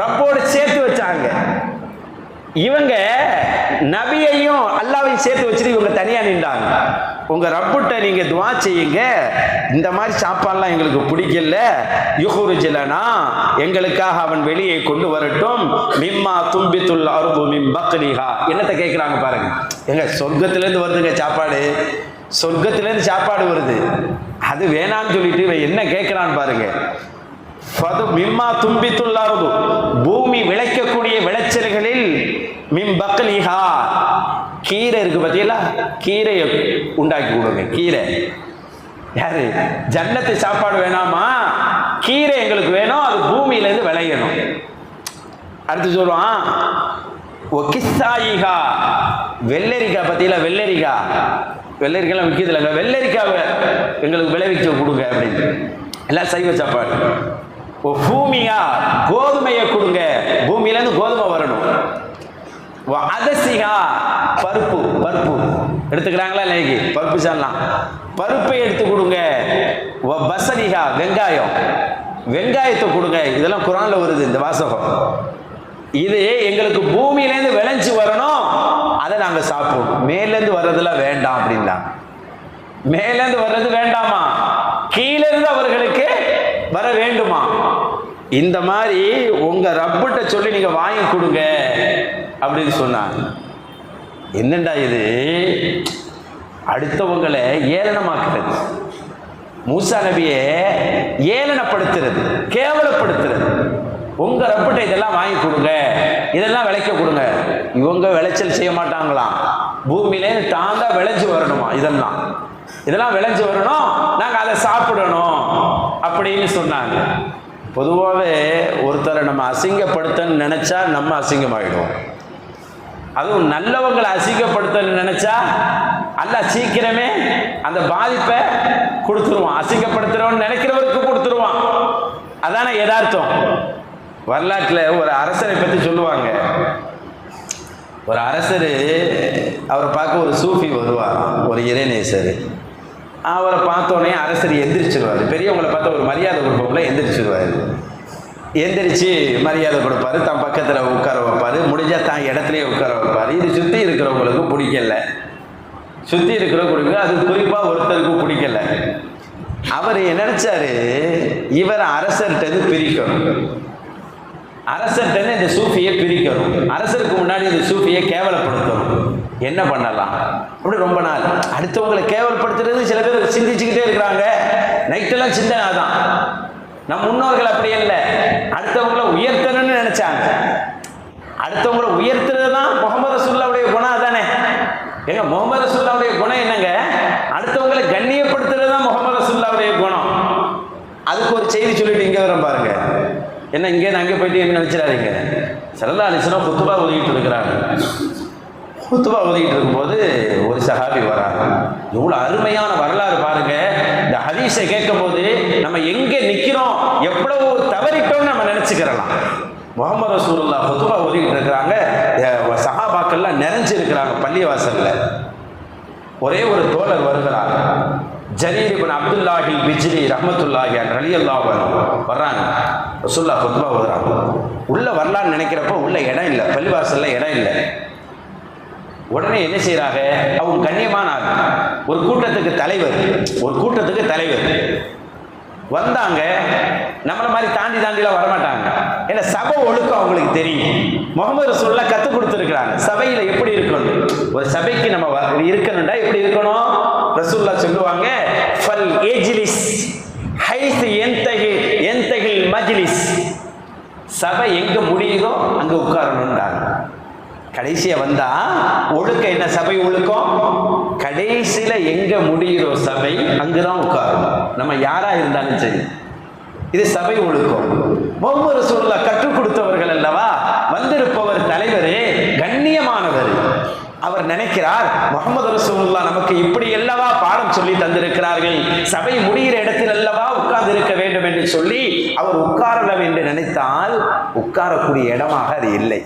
ரப்போடு சேர்த்து வச்சாங்க. இவங்க நபியையும் அல்லாஹ்வையும் சேர்த்து வச்சுட்டு இவங்க தனியா நின்றாங்க. உங்க ரப்புட்ட நீங்க துஆ செய்யுங்க, இந்த மாதிரி சாப்பாடுலாம் எங்களுக்கு பிடிக்கல, யுஹ்ரிஜ் லனா, எங்களுக்காக அவன் வெளியே கொண்டு வரட்டும், மிம்மா தும்பித்துல் அர்து மின் பக்லிஹா. என்னத்தை கேட்குறாங்க பாருங்க. எங்க சொர்க்கத்திலேருந்து வருதுங்க சாப்பாடு, சொர்க்கத்திலேருந்து சாப்பாடு வருது, அது வேணான்னு சொல்லிட்டு இவன் என்ன கேட்கிறான்னு பாருங்க. மிம்மா தும்பித்துல் அர்து, பூமி விளைக்கக்கூடிய விளைச்சல்களில், மின் பக்லிஹா, கீரை இருக்கு பார்த்தீங்களா, கீரையை உண்டாக்கி கொடுங்க. கீரை யாரு? ஜன்னத்து சாப்பாடு வேணாமா, கீரை எங்களுக்கு வேணும், அது பூமியிலேருந்து விளையணும். அடுத்து சொல்லுவான், ஒகிசாயிகா, வெள்ளரிக்காய் பத்தியில வெள்ளரிக்காய் விற்கிறது இல்லைங்க, வெள்ளரிக்காவை எங்களுக்கு விளைவிக்க கொடுங்க அப்படின்னு. எல்லாம் சைவ சாப்பாடு. பூமியா, கோதுமையை கொடுங்க, பூமியிலேருந்து கோதுமை வரணும். அதசிகா, பருப்பு எடுத்துக்கிறாங்களா இன்னைக்கு? பருப்பு சாப்பிடலாம், பருப்பை எடுத்து கொடுங்க. பசரிகா, வெங்காயத்தை கொடுங்க. இதெல்லாம் குர்ஆன்ல வருது இந்த வாசகம். இது எங்களுக்கு பூமியிலேருந்து விளைஞ்சு வரணும், அதை நாங்க சாப்பிடுவோம். மேலேருந்து வர்றதெல்லாம் வேண்டாம் அப்படின்னா, மேலேருந்து வர்றது வேண்டாமா, கீழே இருந்து அவர்களுக்கு வர வேண்டுமா? இந்த மாதிரி உங்க ரப்பிட்ட சொல்லி நீங்க வாங்கி கொடுங்க அப்படின்னு சொன்னாங்க. என்னண்டா இது? அடுத்தவங்களை ஏளனமாக்குறது, மூசா நபியை ஏளனப்படுத்துறது, கேவலப்படுத்துறது. உங்க ரப்பிட்ட இதெல்லாம் வாங்கி கொடுங்க, இதெல்லாம் விளைக்க கொடுங்க. இவங்க விளைச்சல் செய்ய மாட்டாங்களாம், பூமியிலே தாங்க விளைஞ்சு வரணுமா, இதெல்லாம் விளைஞ்சு வரணும், நாங்கள் அதை சாப்பிடணும் அப்படின்னு சொன்னாங்க. பொதுவாகவே ஒருத்தரை நம்ம அசிங்கப்படுத்தன்னு நினைச்சா நம்ம அசிங்கமாயிடுவோம். அதுவும் நல்லவங்களை அசிங்கப்படுத்தன்னு நினைச்சா அல்லாஹ் சீக்கிரமே அந்த பாதிப்பை கொடுத்துருவான். அசிங்கப்படுத்துறவன் நினைக்கிறவருக்கு கொடுத்துருவான். அதான யதார்த்தம். வரலாற்றில் ஒரு அரசரை பற்றி சொல்லுவாங்க. ஒரு அரசர், அவரை பார்க்க ஒரு சூஃபி வருவார், ஒரு இறைநேசர். அவரை பார்த்தோன்னே அரசர் எந்திரிச்சிருவார். பெரியவங்களை பார்த்தா ஒரு மரியாதை கொடுப்போம்ல, எந்திரிச்சிருவார். எந்திரிச்சு மரியாதை கொடுப்பாரு, தன் பக்கத்தில் உட்கார வைப்பார், முடிஞ்சால் தான் இடத்துலையே உட்கார வைப்பார். இது சுற்றி இருக்கிறவங்களுக்கு பிடிக்கல, சுற்றி இருக்கிறவங்களுக்கு, அது குறிப்பாக ஒருத்தருக்கு பிடிக்கல. அவர் நினைச்சாரு, இவர் அரசர்கிட்ட பிரிக்கணும், அரசர்கிட்ட இந்த சூஃபியை பிரிக்கணும், அரசருக்கு முன்னாடி இந்த சூஃபியை கேவலப்படுத்தணும். என்ன பண்ணலாம் அப்படி ரொம்ப நாள் அடுத்தவங்களை கேவலப்படுத்துறது சில பேர் சிந்திச்சுக்கிட்டே இருக்கிறாங்க. நைட்டெல்லாம் சிந்தனை தான். நம் முன்னோர்கள் அப்படி இல்லை, அடுத்தவங்களை உயர்த்தணும்னு நினைச்சாங்க. அடுத்தவங்களை உயர்த்துறது தான் முகமது ரசூலுல்லாஹ்வுடைய குணம். அதானே ஏங்க, முகமது ரசூலுல்லாஹ்வுடைய குணம் என்னங்க? அடுத்தவங்களை கண்ணியப்படுத்துறது தான் முகமது ரசூலுல்லாஹ்வுடைய குணம். அதுக்கு ஒரு செய்தி சொல்லிட்டு இங்கே வரும் பாருங்க. என்ன இங்கே அங்கே போயிட்டு என்ன நினைச்சிடாதீங்க. ஸல்லல்லாஹு அலைஹி வஸல்லம் குத்துபா ஓதிக்கிட்டு இருக்கிறாங்க. குத்துபா ஓதிக்கிட்டு இருக்கும்போது ஒரு சஹாபி வராங்க. எவ்வளோ அருமையான வரலாறு பாருங்க. இந்த ஹதீஸை கேட்கும் போது நம்ம எங்கே நிற்கிறோம், எவ்வளவு தவறிட்டோம்னு நம்ம நினைச்சுக்கிறலாம். முகமது ரசூலுல்லாஹ் குத்துபா ஓதிக்கிட்டு இருக்கிறாங்க. சஹாபாக்கள்லாம் நிறைஞ்சிருக்கிறாங்க பள்ளிவாசல்ல. ஒரே ஒரு தோழர் வருகிறார், ஜரீர் இப்னு அப்துல்லாஹில் பிஜ்லி ரஹ்மத்துல்லாஹி ரலியல்லாஹு அன்ஹு வர்றாங்க. ரசூலுல்லாஹ் குத்பா ஓதுறாங்க. உள்ள வரலான்னு நினைக்கிறப்போ உள்ள இடம் இல்லை, பள்ளிவாசல்ல இடம் இல்லை. உடனே என்ன செய்யறாங்க, அவங்க கண்ணியமான ஆள், ஒரு கூட்டத்துக்கு தலைவர் வந்தாங்க. நம்மளை மாதிரி தாண்டிலாம் வரமாட்டாங்க. ஏன்னா சபை ஒழுக்கம் அவங்களுக்கு தெரியும். முகமது ரசூலுல்லாஹ் கற்றுக் கொடுத்துருக்கிறாங்க சபையில எப்படி இருக்கணும். ஒரு சபைக்கு நம்ம இருக்கணும்டா எப்படி இருக்கணும், ரசூலுல்லாஹ் சொல்லுவாங்க, ஃபல் இஜ்லிஸ் ஹைஸ் யன்தஹில் மஜ்லிஸ். சபை எங்க முடியுதோ அங்க உட்காரணும்டாங்க. கடைசியா வந்தா ஒழுக்கம் என்ன, சபை ஒழுக்கம் கடைசியில எங்க முடிகிறோ சபை அங்குதான் உட்காரணும். நம்ம யாரா இருந்தாலும் சரி, இது சபை ஒழுக்கம். முகமது ரசூலுல்லாஹ் கற்றுக் கொடுத்தவர்கள் அல்லவா. வந்திருப்பவர் தலைவர், கண்ணியமானவர். அவர் நினைக்கிறார், முகமது ரசூலுல்லாஹ் நமக்கு இப்படி அல்லவா பாடம் சொல்லி தந்திருக்கிறார்கள், சபை முடிகிற இடத்தில் அல்லவா உட்கார்ந்து இருக்க வேண்டும் என்று சொல்லி அவர் உட்காரலாம் என்று நினைத்தால் உட்காரக்கூடிய இடமாக அது இல்லை.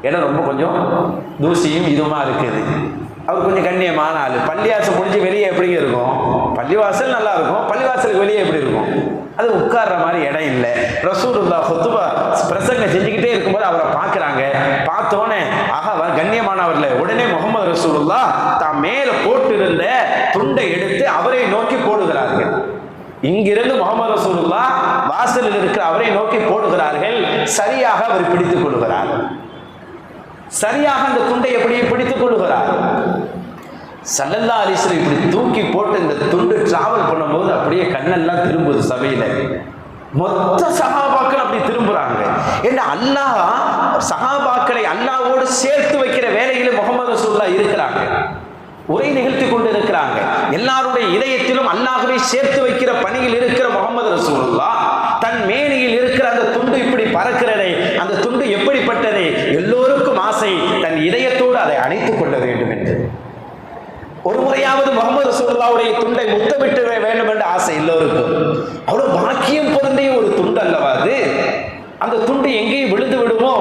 இடம் ரொம்ப கொஞ்சம் தூசியும் இதுமா இருக்குது. அவர் கொஞ்சம் கண்ணியமான ஆள். பள்ளிவாசல் முடிஞ்சு வெளியே எப்படி இருக்கும், பள்ளிவாசல் நல்லா இருக்கும், பள்ளிவாசலுக்கு வெளியே எப்படி இருக்கும், அது உட்கார்ற மாதிரி இடம் இல்லை. ரசூலுல்லாஹ் குத்பா பிரசங்கம் செஞ்சுக்கிட்டே இருக்கும்போது அவரை பார்க்குறாங்க. பார்த்தோன்னே ஆஹா கண்ணியமானவர்ல, உடனே முகமது ரசூலுல்லாஹ் தான் மேல போட்டிருந்த துண்டை எடுத்து அவரை நோக்கி போடுகிறார்கள். இங்கிருந்து முகமது ரசூலுல்லாஹ் வாசலில் இருக்கிற அவரை நோக்கி போடுகிறார்கள். சரியாக அவர் பிடித்துக் கொள்கிறார். சரியாக அந்த துண்டை எப்படி பிடித்துக் கொள்கிறார். ஸல்லல்லாஹு அலைஹி வஸல்லம் இப்படி தூக்கி போட்டு இந்த துண்டு டிராவல் பண்ணும்போது அப்படியே கண்ணெல்லாம் திரும்புது சபையில. மொத்த சஹாபாக்கள் அப்படி திரும்புறாங்க. ஏன்னா அல்லாஹ் சஹாபாக்களை அல்லாஹ்வோடு சேர்த்து வைக்கிற வேலையில முகமது ரசூலுல்லாஹ் இருக்கிறாங்க, உரை நிகழ்த்தி கொண்டு இருக்கிறாங்க. எல்லாருடைய இதயத்திலும் அல்லாஹ்வை சேர்த்து வைக்கிற பணியில் இருக்கிற முகமது ரசூலுல்லாஹ் தன் மேனியில் இருக்கிற அந்த துண்டு இப்படி பறக்கிறதே, அந்த துண்டு எப்படிப்பட்டது, எல்லோருக்கும் ஆசை ஒரு முறையாவது முகமது ரசூலுல்லாஹ்வுடைய துண்டை முத்தமிட்டு வேண்டும் என்ற ஆசை எல்லோருக்கும். அவ்வளவு பாக்கியம் பொருந்திய ஒரு துண்டு அல்லவா அது. அந்த துண்டு எங்கேயும் விழுந்து விடுமோ,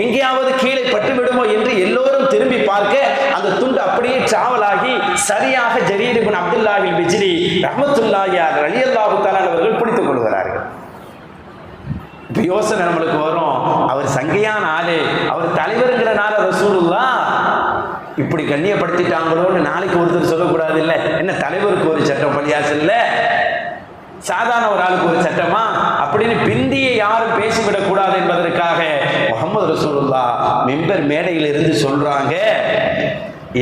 எங்கேயாவது கீழே பட்டு விடுமோ என்று எல்லோரும் திரும்பி பார்க்க அந்த துண்டு அப்படியே டிராவல் ஆகி சரியாக ஜரீர் இப்னு அப்துல்லாஹில் பிஜ்லி ரஹ்மத்துல்லாஹி அலைஹி ரலியல்லாஹு தஆலா அவர்கள் பிடித்துக் கொள்கிறார்கள். இப்ப யோசனை நம்மளுக்கு வரும், அவர் சங்கையான ஆளு, அவர் தலைவருங்கிறனால ரசூலுல்லாஹ் இப்படி கண்ணியப்படுத்திட்டாங்களோன்னு நாளைக்கு ஒருத்தர் சொல்லக்கூடாது. இல்ல என்ன தலைவருக்கு ஒரு சட்டம் பள்ளியாசல்ல, சாதாரண ஒரு ஆளுக்கு ஒரு சட்டமா அப்படின்னு பிந்திய யாரும் பேசிவிடக் கூடாது என்பதற்காக முஹம்மது ரசூலுல்லாஹ் மிம்பர் மேடையில் இருந்து சொல்றாங்க,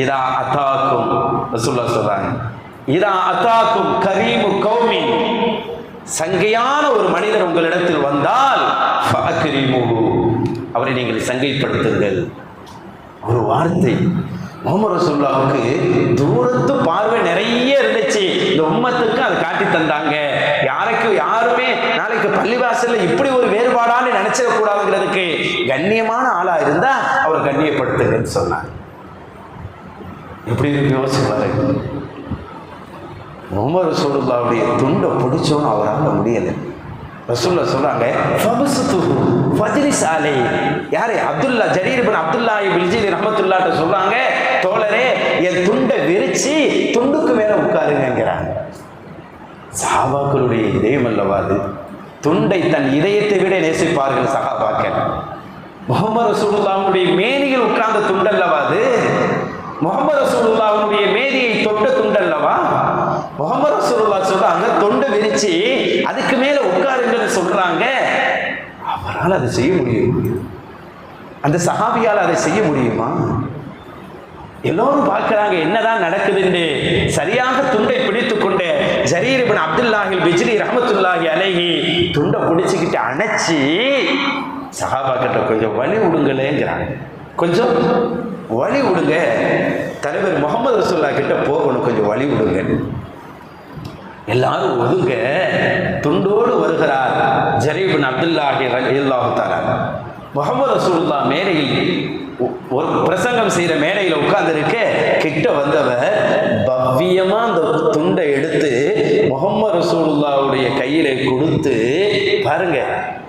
இதா அத்தாக்கும் ரசூலுல்லாஹ் சொல்றாங்க, இதா அத்தாக்கும் கரீமு கௌமி, சங்கையான ஒரு மனிதர் உங்களிடத்தில் வந்தால் ஃபஅக்ரிமுஹு, அவரை நீங்கள் சங்கைப்படுத்துங்கள். ஒரு வார்த்தை முஹம்மது ரசூலுல்லாஹ்வுக்கு தூரத்து பார்வை நிறைய இருந்துச்சு. இந்த உம்மத்துக்கு அதை காட்டி தந்தாங்க. யாருமே நாளைக்கு பள்ளிவாசல்ல இப்படி ஒரு வேறுபாடான்னு நினைச்சிடக்கூடாதுங்கிறதுக்கு கண்ணியமான ஆளா இருந்தா அவரை கண்ணியப்படுத்துங்கன்னு சொன்னார். எப்படி இருக்கு யோசிச்சு பாருங்க. முஹம்மது ரசூலுல்லாஹ்வுடைய துண்டை பிடிச்சோன்னு அவரால் முடியலை. ரசூலுல்லாஹ் சொல்றாங்க, யாரு அப்துல்லா ஜரீர் இப்னு அப்துல்லாஹி பிஜ்லி ரஹ்மத்துல்லாஹி சொல்றாங்க, தோழரே என் துண்டை விரிச்சு துண்டுக்கு மேல உட்காருங்கிறாங்க. சஹாபாக்களுடைய இதயம் அல்லவா அது. துண்டை தன் இதயத்தை விட நேசிப்பார்கள் சஹாபாக்கள். முஹம்மது ரசூலுல்லாஹ்வுடைய மேனியில் உட்கார்ந்த துண்டல்லவா அது. முஹம்மது ரசூலுல்லாஹ்வுடைய மேனியை தொட்ட துண்டல்லவா. முஹம்மது ரசூலுல்லாஹ் சொல்றாங்க, தொண்டை விரிச்சு அதுக்கு மேல உட்காருங்கன்னு சொல்றாங்க. அவரால் அதை செய்ய முடியும்? அந்த சஹாபியால் அதை செய்ய முடியுமா? எல்லோரும் பார்க்கிறாங்க என்னதான் நடக்குதுன்னு. சரியாக துண்டை பிடித்துக் கொண்டு ஜரீர் இப்னு அப்துல்லாஹில் பிஜ்லி ரஹ்மத்துல்லாஹி அலைஹி துண்டை பிடிச்சுக்கிட்டு அணைச்சி சஹாபாக்கிட்ட கொஞ்சம் வழி விடுங்களேங்கிறாங்க. கொஞ்சம் வழி விடுங்க, தலைவர் முஹம்மது ரசூலுல்லாஹ் கிட்ட போகணும், கொஞ்சம் வழி விடுங்க. எல்லாரும் ஒதுங்க. துண்டோடு வருகிறார் ஜரீர் இப்னு அப்துல்லாஹி ரலியல்லாஹு தஆலா. முஹம்மது ரசூலுல்லாஹ் மேடையில் ஒரு பிரசங்கம் செய்யற மேடையில் உட்கார்ந்துருக்க, கிட்ட வந்தவர் பவ்யமா அந்த துண்டை எடுத்து முஹம்மது ரசூலுல்லாஹ்வுடைய கையில கொடுத்து பாருங்க.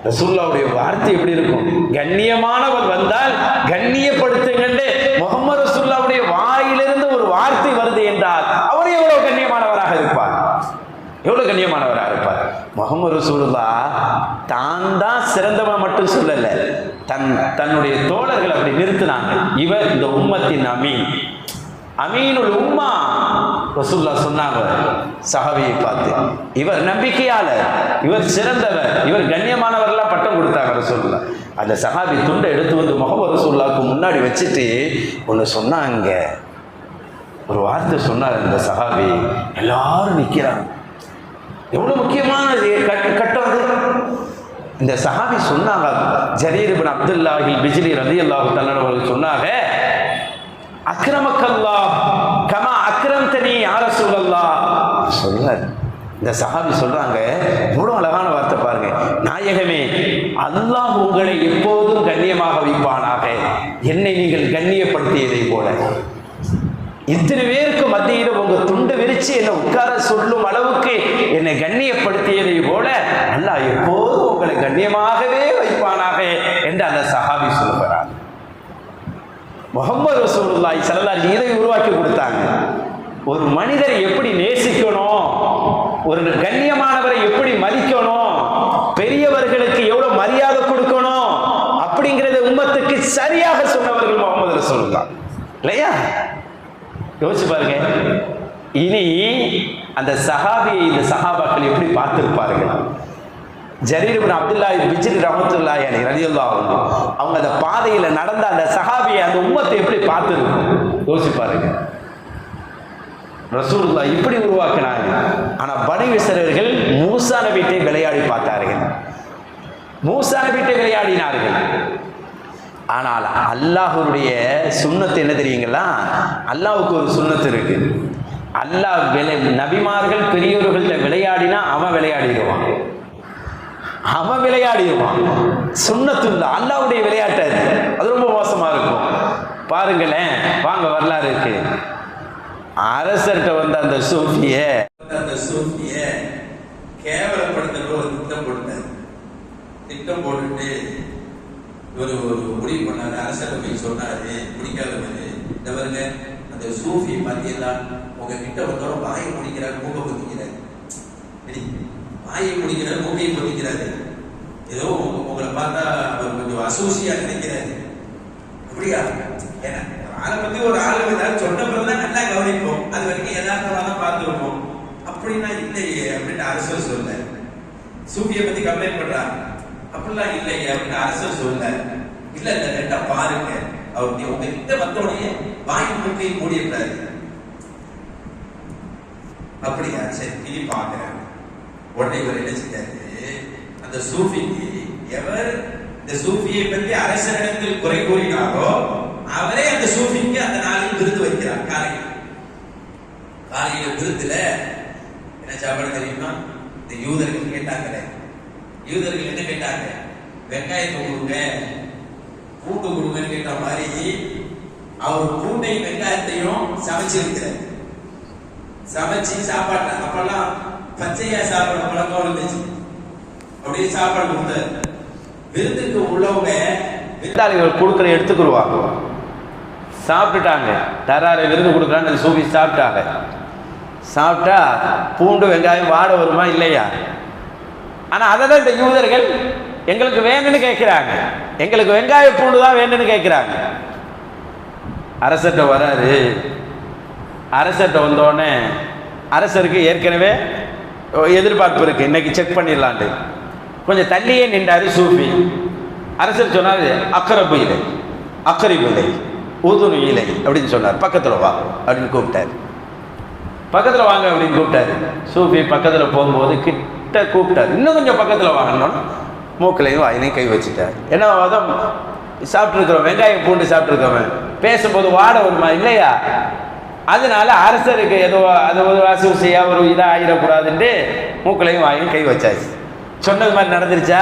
ரசூலுல்லாஹ்வுடைய வார்த்தை எப்படி இருக்கும். கண்ணியமானவர் வந்தால் கண்ணியப்படுத்துங்கன்னு முஹம்மது ரசூலுல்லாஹ்வுடைய வாயிலிருந்து ஒரு வார்த்தை வருது என்றால் அவர் எவ்வளவு கண்ணியமானவராக இருப்பார், எவ்வளவு கண்ணியமானவராக இருப்பார். முஹம்மது ரசூலுல்லாஹ் தான் சிறந்தவன் மட்டும் சொல்லல, தன்னுடைய தோழர்கள் அப்படி நிறுத்தினாங்க. இவர் இந்த உம்மத்தின் அமீன், அமீனுல் உம்மா. ரசூலுல்லாஹ் சொன்னாங்க சஹாபியை பார்த்து, இவர் நம்பிக்கையாளர், இவர் சிறந்தவர், இவர் கண்ணியமானவர்கள்லாம் பட்டம் கொடுத்தாங்க ரசூலுல்லாஹ். அந்த சஹாபி துண்டை எடுத்து வந்து முஹம்மது ரசூலுல்லாஹ்க்கு முன்னாடி வச்சுட்டு ஒன்று சொன்னாங்க, ஒரு வார்த்தை சொன்னார் அந்த சஹாபி. எல்லாரும் நிற்கிறாங்க. எவ்வளவு முக்கியமான கட்டம் அது. இந்த சஹாபி சொன்னாங்க, ஜரீர் இப்னு அப்துல்லாஹில் பிஜ்லி ரலியல்லாஹு தஆலா அவர்கள் சொன்னாங்க, அக்ரமக்கல்லாஹ் கமா அக்ரம்தனி யா ரசூலல்லாஹ் சொல்றாரு. இந்த சஹாபி சொல்றாங்க, எவ்வளவு அழகான வார்த்தை பாருங்க, நாயகமே அல்லாஹ் உங்களை எப்போதும் கண்ணியமாக வைப்பானாக, என்னை நீங்கள் கண்ணியப்படுத்தியதை போல. இத்தனை பேருக்கு மத்தியில் உங்க துண்டு விரிச்சு என்னை உட்கார சொல்லும் அளவுக்கு என்னை கண்ணியப்படுத்தியதை போல அல்லாஹ் எப்போதும் உங்களை கண்ணியமாகவே வைப்பானாக என்று அந்த சஹாபி சொல்லுகிறார். முஹம்மது ரசூலுல்லாஹி ஸல்லல்லாஹு அலைஹி வஸல்லம் இதை உருவாக்கி கொடுத்தாங்க. ஒரு மனிதரை எப்படி நேசிக்கணும், ஒரு கண்ணியமானவரை எப்படி மதிக்கணும், பெரியவர்களுக்கு எவ்வளவு மரியாதை கொடுக்கணும் அப்படிங்கிறத உம்மத்துக்கு சரியாக சொன்னவர்கள் முஹம்மது ரசூலுல்லாஹ் இல்லையா? யோசிச்சு பாருங்க. இனி அந்த சஹாபியை இந்த சஹாபாக்கள் எப்படி பார்த்திருப்பார்கள். ஜரீர் இப்னு அப்துல்லாஹி பிஜ்லி ரஹ்மத்துல்லாஹி அலைஹி ரலியல்லாஹு அன்ஹு அவங்க அந்த பாதையில நடந்த அந்த சஹாபியை அந்த உம்மத்தை எப்படி பார்த்திருக்கும் யோசிச்சு பாருங்க. ரசூலுல்லாஹ் இப்படி உருவாக்கினாங்க. ஆனா பனி இஸ்ரவேலர்கள் மூசா நபியை விளையாடி பார்த்தார்கள், மூசா நபியை விளையாடினார்கள். ஆனால் அல்லாஹ்வுடைய சுன்னத்து என்ன தெரியுங்களா? அல்லாஹ்வுக்கு ஒரு சுன்னத்து இருக்கு. அல்லாஹ் நபிமார்கள் பெரியவர்கள்ட்ட விளையாடினா அவன் விளையாடிடுவான், அவன் விளையாடிடுவான். சுன்னத்துல்ல அல்லாஹ்வுடைய விளையாட்டு அது ரொம்ப மோசமா இருக்கும். பாருங்களேன், வாங்க வரலாறு இருக்கு. அரசர்கிட்ட வந்த அந்த சூஃபிய கேவலப்படுத்த ஒரு திட்டம் போட்டார். திட்டம் போட்டுட்டு ஒரு முடிவு பண்ணாரு. அரசர் போய் சொன்னாரு, பிடிக்காதவரு இந்த பாருங்க, அந்த சூஃபி பார்த்தீங்கன்னா உங்ககிட்ட வந்தோட வாயை முடிக்கிறாரு, மூக்கை குத்திக்கிறாரு. வாயை முடிக்கிறாரு, மூக்கையை குத்திக்கிறாரு. ஏதோ உங்களை பார்த்தா அவர் கொஞ்சம் அசூசியா நினைக்கிறாரு. அப்படியா? ஏன்னா ஆளை பத்தி ஒரு ஆளு ஏதாவது சொன்ன பிறகுதான் நல்லா கவனிப்போம். அது வரைக்கும் யதார்த்தமா தான் பார்த்துருப்போம். அப்படின்னா இல்லையே அப்படின்னு அரசர் சொல்ல. சூஃபியை பத்தி கம்ப்ளைண்ட் பண்றாங்க. அப்படிலாம் இல்லையே அப்படின்னு அரசர் சொல்ல. இல்ல இல்ல ரெண்டா பாருங்க, அவர் உங்க கிட்ட வந்தோடனே வாய் மூக்கையை மூடிடுறாரு. அப்படியா? சரி இனி பாக்குறேன். உடனே இவர் என்ன செஞ்சாரு, அந்த சூஃபிக்கு எவர் இந்த சூஃபியை பற்றி அரசரிடத்தில் குறை கூறினாரோ அவரே அந்த சூஃபிக்கு அந்த நாளில் விருது வைக்கிறார். காலையில விருதுல என்ன சாப்பாடு தெரியுமா? இந்த யூதர்கள் கேட்டாங்களே, யூதர்கள் என்ன கேட்டாங்க? வெங்காயத்தை கொடுங்க, பூண்டு கொடுங்கன்னு கேட்ட மாதிரி அவர் பூண்டையும் வெங்காயத்தையும் சமைச்சிருக்கிறார். சமைச்சு சாப்பாட்டை அப்பெல்லாம் பச்சையா சாப்பிட பழக்கம் இருந்துச்சு. அப்படியே சாப்பாடு கொடுத்தாரு. விருந்துக்கு உள்ளவங்க விருந்தாளிகள் கொடுக்குற எடுத்துக்கிடுவாங்க. சாப்பிட்டுட்டாங்க, தராரு விருந்து கொடுக்குறான்னு சூஃபி சாப்பிட்டாங்க. சாப்பிட்டா பூண்டு வெங்காயம் வாட வருமா இல்லையா? ஆனா அதை தான் இந்த யூதர்கள் எங்களுக்கு வேணும்னு கேட்கிறாங்க. எங்களுக்கு வெங்காய பூண்டு தான் வேணும்னு கேட்கிறாங்க. அரசர்கிட்ட வராரு. அரசர்கிட்ட வந்தோடனே அரசருக்கு ஏற்கனவே எதிர்பார்ப்பு இருக்கு, இன்னைக்கு செக் பண்ணிடலான்ட்டு கொஞ்சம் தள்ளியே நின்றாரு சூஃபி. அரசர் சொன்னார், அக்கரபு இலை, அக்கரிபு இலை, ஊதுனு இலை அப்படின்னு சொன்னார். பக்கத்தில் வா அப்படின்னு கூப்பிட்டாரு. பக்கத்தில் வாங்க அப்படின்னு கூப்பிட்டாரு. சூஃபி பக்கத்தில் போகும்போது கிட்ட கூப்பிட்டாரு. இன்னும் கொஞ்சம் பக்கத்தில் வாங்கணும். மூக்கிலையும் வாயிலையும் கை வச்சுட்டார். ஏன்னா அதான் சாப்பிட்ருக்கிறோம், வெங்காயம் பூண்டு சாப்பிட்ருக்கவன் பேசும்போது வாட வருமா இல்லையா? அதனால அரசருக்கு ஏதோ அது ஒரு அசூசியா ஒரு இதாக ஆகிடக்கூடாதுன்ட்டு மூக்கிலையும் வாயிலையும் கை வச்சாச்சு. சொன்னது மாதிரி நடந்துருச்சா?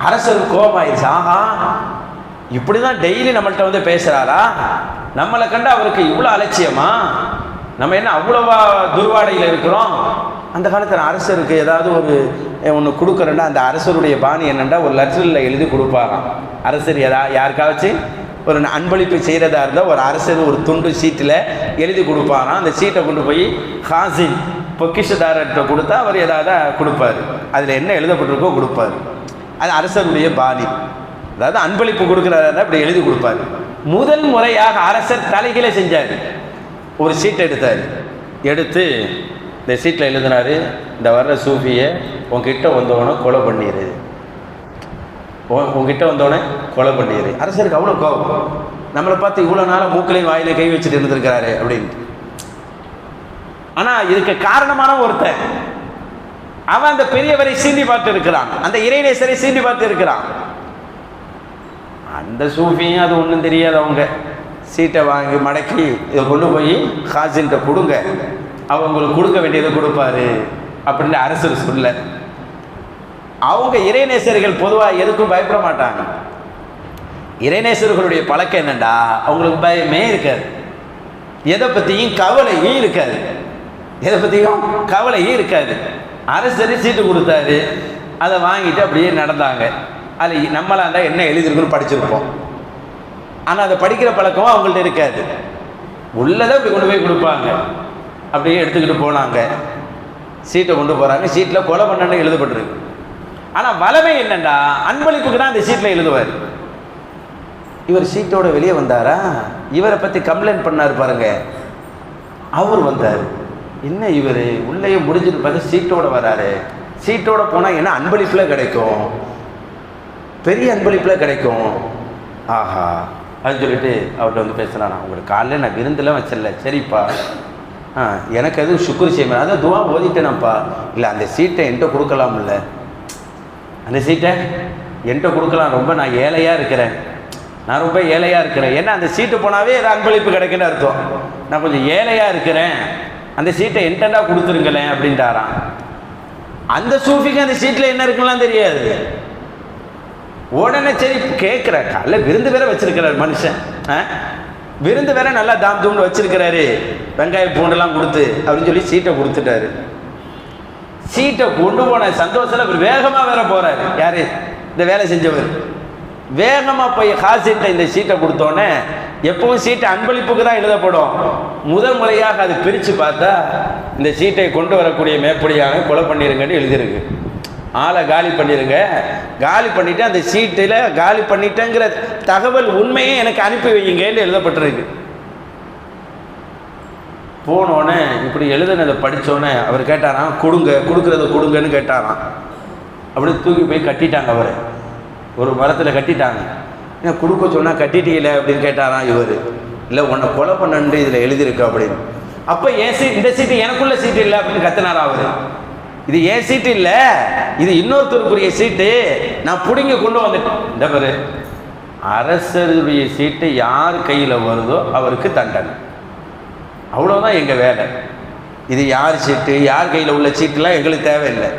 அரசருக்கு கோபம் ஆயிடுச்சு. ஆஹா, இப்படிதான் டெய்லி நம்மள்கிட்ட வந்து பேசுறாரா? நம்மளை கண்டு அவருக்கு இவ்வளோ அலட்சியமா? நம்ம என்ன அவ்வளவா துர்வாடையில் இருக்கிறோம்? அந்த காலத்தில் அரசருக்கு ஏதாவது ஒன்று கொடுக்குறேன்னா அந்த அரசருடைய பாணி என்னென்னா ஒரு லெட்டரில் எழுதி கொடுப்பாராம். அரசர் யாருக்காச்சும் ஒரு அன்பளிப்பு செய்கிறதா இருந்தால் ஒரு அரசர் ஒரு துண்டு சீட்டில் எழுதி கொடுப்பாராம். அந்த சீட்டை கொண்டு போய் ஹாசின் பொக்கிஷதாரர்கிட்ட கொடுத்தா அவர் ஏதாவது கொடுப்பார். அதில் என்ன எழுதப்பட்டிருக்கோ கொடுப்பார். அது அரசருடைய பாணி. அதாவது அன்பளிப்பு கொடுக்குறாரு அப்படி எழுதி கொடுப்பார். முதல் முறையாக அரசர் தலைகீழ செஞ்சார். ஒரு சீட்டை எடுத்து இந்த சீட்டில் எழுதினார், இந்த வர்ற சூஃபியை உங்ககிட்ட வந்தவனை கொலை பண்ணிடு, உங்ககிட்ட வந்தோடனே கொலை பண்ணிடு. அரசருக்கு அவ்வளோ கோபம். நம்மளை பார்த்து இவ்வளோ நாளாக மூக்களையும் வாயிலையும் கை வச்சுட்டு இருந்திருக்கிறாரு அப்படின்ட்டு. ஆனால் இதுக்கு காரணமான ஒருத்தன் அவன் அந்த பெரியவரை சீண்டி பார்த்து இருக்கிறான், அந்த இறைநேசரை சீண்டி பார்த்து இருக்கிறான். அந்த சூஃபியும் அது ஒன்றும் தெரியாது. அவங்க சீட்டை வாங்கி மடக்கி இதை கொண்டு போய் ஹாசின்கிட்ட கொடுங்க, அவங்களுக்கு கொடுக்க வேண்டியதை கொடுப்பாரு அப்படின்னு அரசர் சொல்ல. அவங்க இறைநேசர்கள் பொதுவாக எதுக்கும் பயப்பட மாட்டாங்க. இறைநேசர்களுடைய பழக்கம் என்னண்டா, அவங்களுக்கு பயமே இருக்காது, எதை பற்றியும் கவலையும் இருக்காது, எதை பற்றியும் கவலையும் இருக்காது. அரசர் சீட்டு கொடுத்தாரு, அதை வாங்கிட்டு அப்படியே நடந்தாங்க. அதில் நம்மளாக இருந்தால் என்ன எழுதிருக்குன்னு படிச்சிருப்போம். ஆனால் அதை படிக்கிற பழக்கமும் அவங்கள்ட்ட இருக்காது. உள்ளதை இப்படி கொண்டு போய் கொடுப்பாங்க. அப்படியே எடுத்துக்கிட்டு போனாங்க. சீட்டை கொண்டு போகிறாங்க. சீட்டில் கொலை பண்ணன்னு எழுதப்பட்டிருக்கு. ஆனால் வளமை என்னண்டா, அன்பளிப்புக்கு தான் அந்த சீட்டில் எழுதுவார். இவர் சீட்டோட வெளியே வந்தாரா, இவரை பற்றி கம்ப்ளைண்ட் பண்ணார் பாருங்க. அவர் வந்தார், என்ன இவர் உள்ளேயே முடிஞ்சுட்டு பார்த்து சீட்டோட வராரு. சீட்டோட போனால் என்ன அன்பளிப்பில் கிடைக்கும், பெரிய அன்பளிப்பில் கிடைக்கும். ஆஹா அப்படின்னு சொல்லிட்டு அவர்கிட்ட வந்து பேசுகிறான். உங்களுக்கு காலையில் நான் விருந்தெல்லாம் வச்சிடல, சரிப்பா எனக்கு எதுவும் சுக்குரு செய்ய அதான் துவா ஓதிட்டேனாப்பா. இல்லை அந்த சீட்டை என்கிட்ட கொடுக்கலாம்ல, அந்த சீட்டை என்கிட்ட கொடுக்கலாம், ரொம்ப நான் ஏழையாக இருக்கிறேன், நான் ரொம்ப ஏழையாக இருக்கிறேன். ஏன்னா அந்த சீட்டு போனாவே அன்பளிப்பு கிடைக்குன்னு அர்த்தம். நான் கொஞ்சம் ஏழையாக இருக்கிறேன், அந்த சீட்டை என்கிட்டா கொடுத்துருங்களேன் அப்படின்ட்டாரான். அந்த சூஃபிக்கு அந்த சீட்டில் என்ன இருக்குலாம் தெரியாது. உடனே சரி கேட்குற காலைல விருந்து வேற வச்சிருக்கிறார் மனுஷன், விருந்து வேற நல்லா தாம் தூம்னு வச்சிருக்கிறாரு, வெங்காயம் பூண்டெல்லாம் கொடுத்து அப்படின்னு சொல்லி சீட்டை கொடுத்துட்டாரு. சீட்டை கொண்டு போன சந்தோஷத்தில் இவர் வேகமாக வேற போறாரு. யாரு? இந்த வேலை செஞ்சவர். வேகமாக போய் ஹாசிட்ட இந்த சீட்டை கொடுத்தோன்னே, எப்பவும் சீட்டை அன்பளிப்புக்கு தான் எழுதப்படும், முதல் முறையாக அது பிரித்து பார்த்தா இந்த சீட்டை கொண்டு வரக்கூடிய மேற்படியாக கொலை பண்ணிருங்கன்னு எழுதியிருக்கு. ஆளை காலி பண்ணிடுங்க, காலி பண்ணிவிட்டு அந்த சீட்டில் காலி பண்ணிட்டேங்கிற தகவல் உண்மையை எனக்கு அனுப்பி வையுங்கன்னு எழுதப்பட்டிருக்கு. போனோடனே இப்படி எழுதுனதை படித்தோடனே அவர் கேட்டாராம், கொடுக்குறத கொடுங்கன்னு கேட்டாராம். அப்படி தூக்கி போய் கட்டிட்டாங்க. அவரை ஒரு மரத்தில் கட்டிட்டாங்க. ஏன் கொடுக்க சொன்னால் கட்டிட்டீங்களே அப்படின்னு கேட்டாராம் இவர். இல்லை, உன்னை கொலை பண்ணு இதில் எழுதியிருக்கு அப்படின்னு. அப்போ என் சீட், இந்த சீட்டு எனக்குள்ள சீட்டு இல்லை அப்படின்னு கத்தினாரா அவர். இது என் சீட்டு இல்லை, இது இன்னொருத்தருக்குரிய சீட்டு, நான் பிடிங்க கொண்டு வந்துட்டேன். இந்த பாரு, அரசருடைய சீட்டு யார் கையில் வருதோ அவருக்கு தண்டனை, அவ்வளோதான் எங்கள் வேலை. இது யார் சீட்டு, யார் கையில் உள்ள சீட்டுலாம் எங்களுக்கு தேவையில்லை.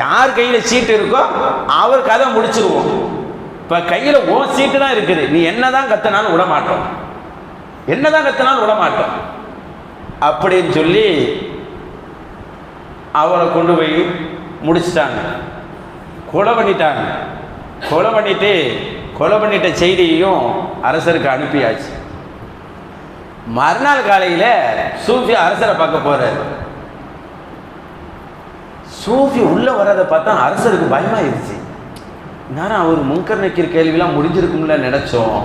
யார் கையில் சீட்டு இருக்கோ அவர் கதை முடிச்சிருவோம். இப்போ கையில் ஓ சீட்டு தான் இருக்குது, நீ என்னதான் கத்தினாலும் விட மாட்டோம், என்னதான் கத்தினாலும் விட மாட்டோம் அப்படின்னு சொல்லி அவரை கொண்டு போய் முடிச்சிட்டாங்க, கொலை பண்ணிட்டாங்க. கொலை பண்ணிட்ட செய்தியையும் அரசருக்கு அனுப்பியாச்சு. மறுநாள் காலையில் சூஃபி அரசரை பார்க்க போறாரு. சூஃபி உள்ள வர்றதை பார்த்தா அரசருக்கு பயமாயிருச்சு. நானும் அவர் முன்கர் நக்கீர் கேள்விலாம் முடிஞ்சிருக்கும்ல நினைச்சோம்.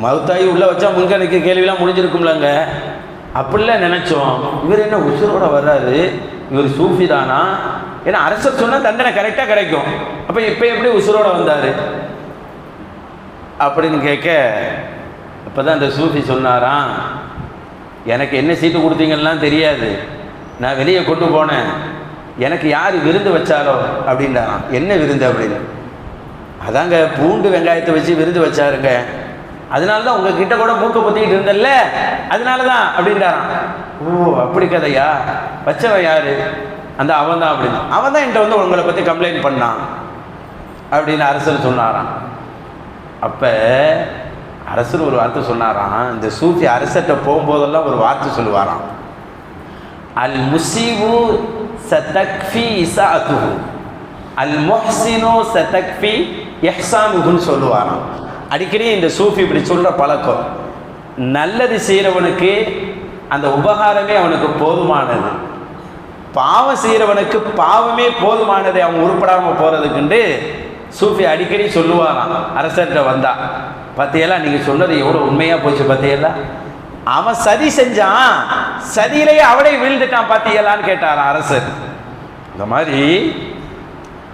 மவுத்தாயி உள்ள வச்சா முன்கர் நக்கீர் கேள்விலாம் முடிஞ்சிருக்கும்லங்க, அப்படிலாம் நினைச்சோம். இவர் என்ன உசுரோட வர்றாரு, இவர் சூஃபி தானா? ஏன்னா அரசர் சொன்னால் தண்டனை கரெக்டாக கிடைக்கும், அப்போ இப்போ எப்படி உசுரோட வந்தார் அப்படின்னு கேட்க, அப்போ தான் அந்த சூஃபி சொன்னாராம், எனக்கு என்ன சீட்டு கொடுத்தீங்கலாம் தெரியாது, நான் வெளியே கொண்டு போனேன், எனக்கு யார் விருந்து வச்சாரோ அப்படின்றாராம். என்ன விருந்து அப்படின்னு? அதாங்க பூண்டு வெங்காயத்தை வச்சு விருந்து வச்சாருங்க, அதனால தான் உங்ககிட்ட கூட மூக்க பற்றிக்கிட்டு இருந்தல்ல, அதனால தான் அப்படின்றாராம். ஓ அப்படி கதையா? வச்சவன் யாரு? அந்த அவன் தான் அப்படின்னு. அவன் தான் என்கிட்ட வந்து உங்களை பற்றி கம்ப்ளைண்ட் பண்ணான் அப்படின்னு அரசர் சொன்னாராம். அப்போ அரசர் ஒரு வார்த்தை சொன்னாராம். இந்த சூஃபி அரசர்கிட்ட போகும்போதெல்லாம் ஒரு வார்த்தை சொல்லுவாராம், அல் முசீவு சதக்ஃபி இசாஅத்துஹு அல் முஹ்சினு சதக்ஃபி இஹ்சானுஹுன்னு சொல்லுவாராம். அடிக்கடி இந்த சூஃபி இப்படி சொல்கிற பழக்கம். நல்லது செய்கிறவனுக்கு அந்த உபகாரமே அவனுக்கு போதுமானது, பாவம் செய்கிறவனுக்கு பாவமே போதுமானது அவன் உருப்படாமல் போகிறதுக்குண்டு சூஃபி அடிக்கடி சொல்லுவாராம் அரசர்கிட்ட வந்தா. பற்றியெல்லாம் நீங்கள் சொன்னது எவ்வளோ உண்மையாக போச்சு, பற்றியெல்லாம் அவன் சதி செஞ்சான், சதியிலேயே அவளை வீழ்ந்துட்டான் பற்றியெல்லான்னு கேட்டாரான் அரசர். இந்த மாதிரி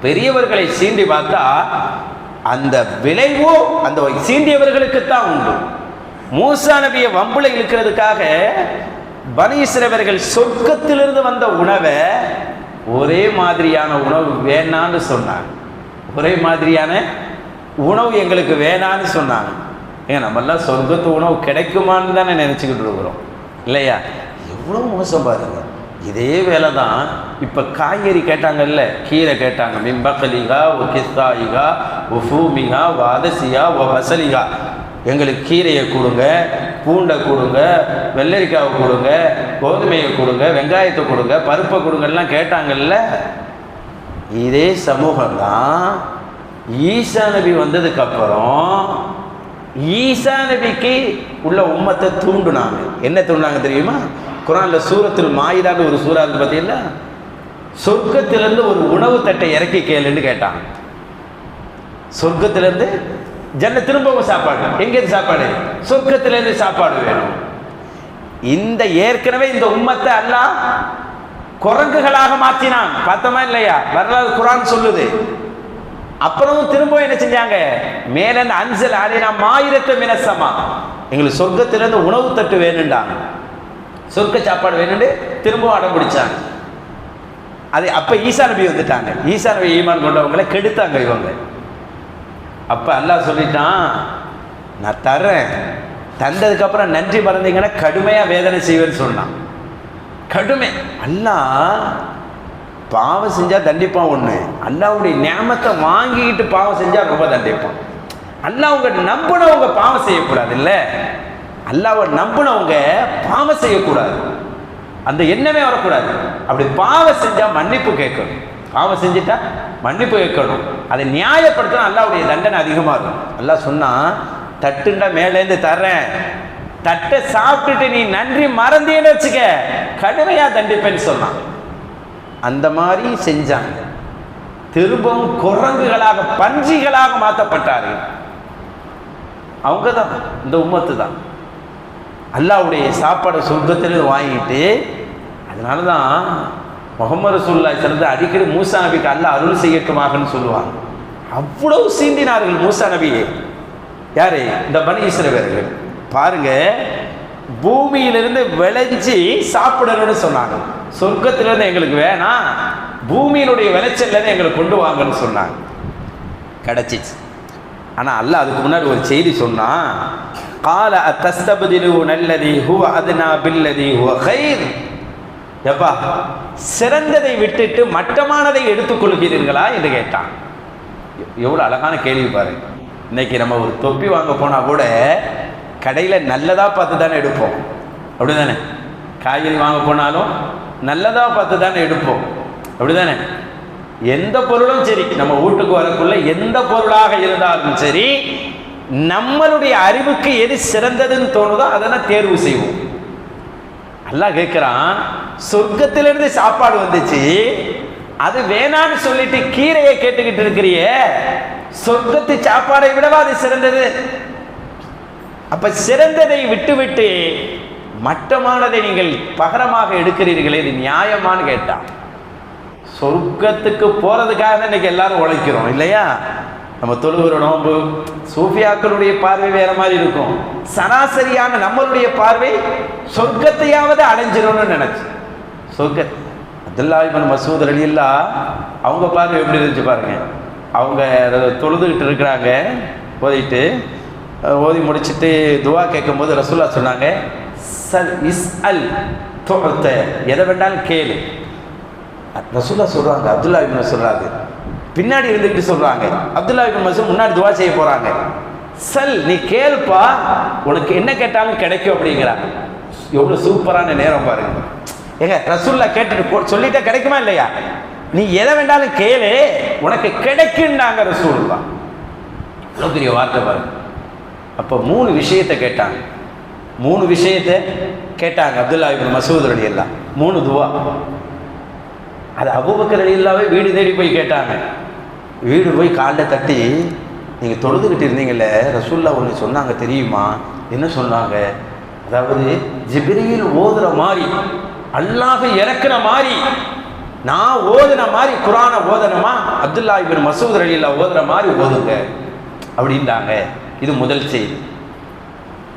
பெரியவர்களை சீண்டி பார்த்தா அந்த விளைவோ அந்த சீண்டியவர்களுக்குத்தான் உண்டு. மூசா நபியை வம்புல இழுக்கிறதுக்காக பனி இஸ்ரவேலர்கள் சொர்க்கத்திலிருந்து வந்த உணவை ஒரே மாதிரியான உணவு வேணான்னு சொன்னாங்க. ஒரே மாதிரியான உணவு எங்களுக்கு வேணான்னு சொன்னாங்க. ஏன் நம்மெல்லாம் சொர்க்கத்து உணவு கிடைக்குமான்னு தானே நினச்சிக்கிட்டு இருக்கிறோம் இல்லையா? எவ்வளோ மோசம் பாருங்க. இதே வேலை தான் இப்போ காய்கறி கேட்டாங்கல்ல, கீரை கேட்டாங்க, மிம்பக்கலிகா ஒ கிஸ்தாயிகா ஒ ஃபூமிகா ஒ அதசியா ஒ வசலிகா, எங்களுக்கு கீரையை கொடுங்க, பூண்டை கொடுங்க, வெள்ளரிக்காவை கொடுங்க, கோதுமையை கொடுங்க, வெங்காயத்தை கொடுங்க, பருப்பை கொடுங்கலாம் கேட்டாங்கல்ல. இதே சமூகம் தான் ஈசா நபி வந்ததுக்கப்புறம் ஈசா நபிக்கு உள்ள உம்மத்தை தூண்டுனாங்க. என்ன தூண்டினாங்க தெரியுமா? குரான்ல சூரத்துல் மாயிதான்னு ஒரு சூறா இருக்கு பார்த்தீங்களா? சொர்க்கத்திலிருந்து ஒரு உணவு தட்டை இறக்கி கேளுன்னு கேட்டாங்க. சொர்க்கத்திலிருந்து ஜன்ன திரும்பவும் சாப்பாடு. எங்கேருந்து சாப்பாடு? சொர்க்கத்திலிருந்து சாப்பாடு வேணும். இந்த ஏற்கனவே இந்த உம்மத்தை அல்லாஹ் குரங்குகளாக மாற்றினான், பார்த்தோமா இல்லையா? வரலாறு குரான் சொல்லுது. அப்புறமும் திரும்பவும் என்ன செஞ்சாங்க? மேல அன்சல் ஆடினா மாயிரத்து மினசமா, எங்களுக்கு சொர்க்கத்திலிருந்து உணவு தட்டு வேணுண்டாங்க, சொர்க்க சாப்பாடு வேணும்னு திரும்பவும் அடம் பிடிச்சாங்க. அது அப்ப ஈசா நபி வந்துட்டாங்க. ஈசா நபி ஈமான் கொண்டவங்களை கெடுத்தாங்க இவங்க. அப்ப அல்லாஹ் சொல்லிட்டான், நான் தர்றேன், தந்ததுக்கு அப்புறம் நன்றி மறந்தீங்கன்னா கடுமையா வேதனை செய்வேன்னு சொன்னான். கடுமை. அல்லாஹ் பாவம் செஞ்சால் தண்டிப்பான் ஒன்று, அல்லாஹ்வுடைய நியமத்தை வாங்கிக்கிட்டு பாவம் செஞ்சால் ரொம்ப தண்டிப்பான். அல்லாஹ்வை நம்பினவங்க பாவம் செய்யக்கூடாது. இல்லை, அல்லாஹ்வை நம்பினவங்க பாவம் செய்யக்கூடாது, அந்த எண்ணமே வரக்கூடாது. அப்படி பாவம் செஞ்சால் மன்னிப்பு கேட்கணும், பாவம் செஞ்சுட்டா மன்னிப்பு கேட்கணும். அதை நியாயப்படுத்தினா அல்லாஹ்வுடைய தண்டனை அதிகமாக இருக்கும். அல்லாஹ் சொன்னா, தட்டுண்டா மேலேருந்து தர்றேன், தட்டை சாப்பிட்டுட்டு நீ நன்றி மறந்தேன்னு வச்சுக்க கடுமையாக தண்டிப்பேன்னு சொன்னான். அந்த மாதிரி செஞ்சாங்க. திரும்பவும் குரங்குகளாக பன்றிகளாக மாற்றப்பட்டார்கள். அவங்க தான், இந்த உம்மத்து தான். அல்லாஹ்வுடைய சாப்பாடை சொர்க்கத்திலிருந்து வாங்கிட்டு, அதனால தான் முஹம்மது ரசூலுல்லாஹி ஸல்லல்லாஹு அலைஹி அடிக்கடி மூசா நபிக்கு அல்லாஹ் அருள் செய்யட்டுமாகன்னு சொல்லுவாங்க. அவ்வளவு சீண்டினார்கள் மூசா நபியை. யாரு? இந்த பனி இஸ்ரவேலர்கள். பாருங்க, பூமியிலிருந்து விளைஞ்சி சாப்பிடணும்னு சொன்னாங்க. சொர்க்கத்திலிருந்து எங்களுக்கு வேணாம், பூமியினுடைய விளைச்சல்லேருந்து எங்களுக்கு கொண்டு வாங்கன்னு சொன்னாங்க. கிடச்சிச்சு. ஆனால் அல்லாஹ் அதுக்கு முன்னாடி ஒரு செய்தி சொன்னான். கால அத்தஸ்தபதிலூன அல்லதி ஹுவ அத்னா பில்லதி ஹுவ கைர். எப்பா, சிறந்ததை விட்டுட்டு மட்டமானதை எடுத்துக்கொள்கிறீர்களா என்று கேட்டான். எவ்வளோ அழகான கேள்வி பாருங்க. இன்னைக்கு நம்ம ஒரு தொப்பி வாங்க போனால் கூட கடையில் நல்லதாக பார்த்து தானே எடுப்போம், அப்படி தானே? காய்கறி வாங்க போனாலும் நல்லதாக பார்த்து தானே எடுப்போம், அப்படி தானே? எந்த பொருளும் சரி, நம்ம வீட்டுக்கு வரக்குள்ள எந்த பொருளாக இருந்தாலும் சரி, நம்மளுடைய அறிவுக்கு எது சிறந்ததுன்னு தோணுதோ அதனை தேர்வு செய்வோம். அல்லாஹ் கேட்குறான், சொர்க்கத்திலிருந்து சாப்பாடு வந்துச்சு, அது வேணான்னு சொல்லிட்டு கீரையை கேட்டுக்கிட்டு இருக்கிறிய, சொர்க்கத்து சாப்பாடை விடவா அது சிறந்தது? அப்ப சிறந்ததை விட்டுவிட்டு மட்டமானதை நீங்கள் பகரமாக எடுக்கிறீர்களே, இது நியாயமானு கேட்டான். சொர்க்கத்துக்கு போறதுக்காக இன்னைக்கு எல்லாரும் உழைக்கிறோம் இல்லையா? நம்ம தொழுகிற நோன்பு சூஃபியாக்களுடைய பார்வை வேற மாதிரி இருக்கும். சராசரியான நம்மளுடைய பார்வை சொர்க்கத்தையாவது அடைஞ்சிடணும்னு நினைச்சு. சொர்க்க அப்துல்லா இப்னு மஸ்ஊத் ரலியல்லாஹு அவங்க பார்வை எப்படி இருந்துச்சு பாருங்க. அவங்க தொழுதுகிட்டு இருக்கிறாங்க, ஓதி முடிச்சுட்டு துவா கேட்கும்போது ரசூலுல்லாஹ் சொன்னாங்க, சல் இஸ்அல் துஅத, எதை வேண்டாலும் கேளு. ரசூலுல்லாஹ் சொல்றாங்க, அப்துல்லா இப்னு சொல்றாங்க, பின்னாடி இருந்துக்கிட்டு சொல்றாங்க. அப்துல்லா இப்னு மஸ்ஊத் முன்னாடி துவா செய்ய போறாங்க. சல், நீ கேளுப்பா, உனக்கு என்ன கேட்டாலும் கிடைக்கும் அப்படிங்கிறாங்க. எவ்வளவு சூப்பரான நேரம் பாருங்க. ஏங்க, ரசூலுல்லாஹ் கேட்டுட்டு சொல்லிட்டா கிடைக்குமா இல்லையா? நீ எதை வேண்டாலும் கேளு, உனக்கு கிடைக்குன்னாங்க ரசூலுல்லாஹ். அவ்வளோ பெரிய வார்த்தை பாருங்க. அப்போ 3 விஷயத்தை கேட்டாங்க. 3 விஷயத்தை கேட்டாங்க அப்துல்லா இப்னு மஸ்ஊத் ரலியல்லாஹு. 3 துவா. அது அபூபக்கர் ரலியல்லாஹு வீடு தேடி போய் கேட்டாங்க. வீடு போய் காலில் தட்டி, நீங்கள் தொழுதுகிட்டு இருந்தீங்கல்ல, ரசூலுல்லாஹ் ஒன்று சொன்னாங்க தெரியுமா? என்ன சொன்னாங்க? அதாவது ஜிப்ரீல் ஓதுற மாதிரி, அல்லாஹ் இறக்குற மாதிரி, நான் ஓதுன மாதிரி குர்ஆனை ஓதணுமா? அப்துல்லா இப்னு மஸ்ஊத் ரலியல்லாஹு ஓதுற மாதிரி ஓதுங்க அப்படின்றாங்க. இது முதல் செய்தி.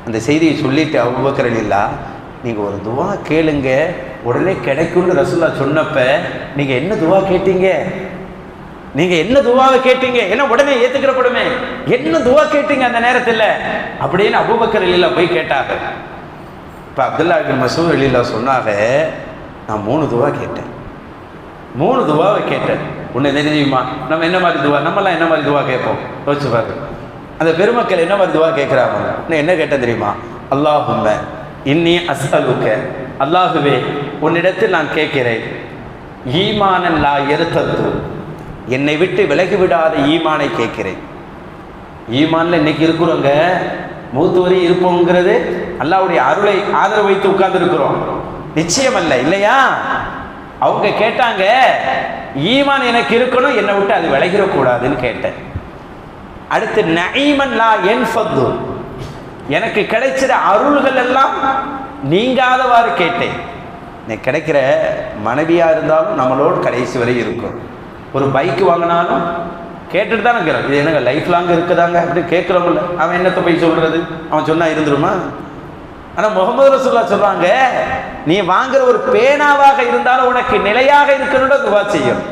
அந்த செய்தியை சொல்லிட்டு அபூபக்கர் ரலியல்லாஹு, நீங்கள் ஒரு துவா கேளுங்க, உடனே கிடைக்கும்னு ரசூலுல்லாஹ் சொன்னப்ப நீங்கள் என்ன துவா கேட்டீங்க? நீங்கள் என்ன துவாவை கேட்டீங்க? என்ன உடனே ஏற்றுக்கிறப்படுமே, என்ன துவா கேட்டீங்க அந்த நேரத்தில் அப்படின்னு அபூபக்கர் ரலியல்லாஹு போய் கேட்டாங்க. இப்போ அப்துல்லா இப்னு மஸ்ஊத் ரலியல்லாஹு சொன்னாங்க, நான் 3 துவா கேட்டேன். 3 துவாவை கேட்டேன். உன்னை தெரியுமா நம்ம என்ன மாதிரி துவா, நம்மளாம் என்ன மாதிரி துவா கேட்போம்? யோசிச்சு பாரு. அந்த பெருமக்கள் என்ன மாதிரி துவா கேட்குறாங்க. நான் என்ன கேட்டேன் தெரியுமா? அல்லாஹும்ம இன்னி அஸ்அலுக்க, அல்லாஹுவே உன்னிடத்தில் நான் கேட்கிறேன், ஈமானன் லா யர்தத்து, என்னை விட்டு விலகிவிடாத ஈமானை கேட்கிறேன். ஈமான்ல இன்னைக்கு இருக்கிறோங்க, மூத்து வரை இருப்போங்கிறது அல்லாஹ்வுடைய அருளை ஆதரவு வைத்து உட்கார்ந்து இருக்கிறோம், நிச்சயம் அல்ல இல்லையா? அவங்க கேட்டாங்க, ஈமான் எனக்கு இருக்கணும், என்னை விட்டு அது விலகிடக்கூடாதுன்னு கேட்டேன். அடுத்து நஈமன் லா யன்ஃபது, எனக்கு கிடைச்சிட அருள்கள் எல்லாம் நீங்காதவாறு கேட்டேன். எனக்கு கிடைக்கிற மனைவியாக இருந்தாலும் நம்மளோடு கடைசி வரை இருக்கும். ஒரு பைக்கு வாங்கினாலும் கேட்டுட்டு தான் இருக்கிறோம், இது எனக்கு லைஃப் லாங் இருக்குதாங்க அப்படி கேட்குறோம்ல. அவன் என்னத்தை போய் சொல்கிறது? அவன் சொன்னால் இருந்துருமா? ஆனால் முகமது ரசூலுல்லாஹ் சொல்கிறாங்க, நீ வாங்குற ஒரு பேனாவாக இருந்தாலும் உனக்கு நிலையாக இருக்கணும்னு துவா செய்யும்.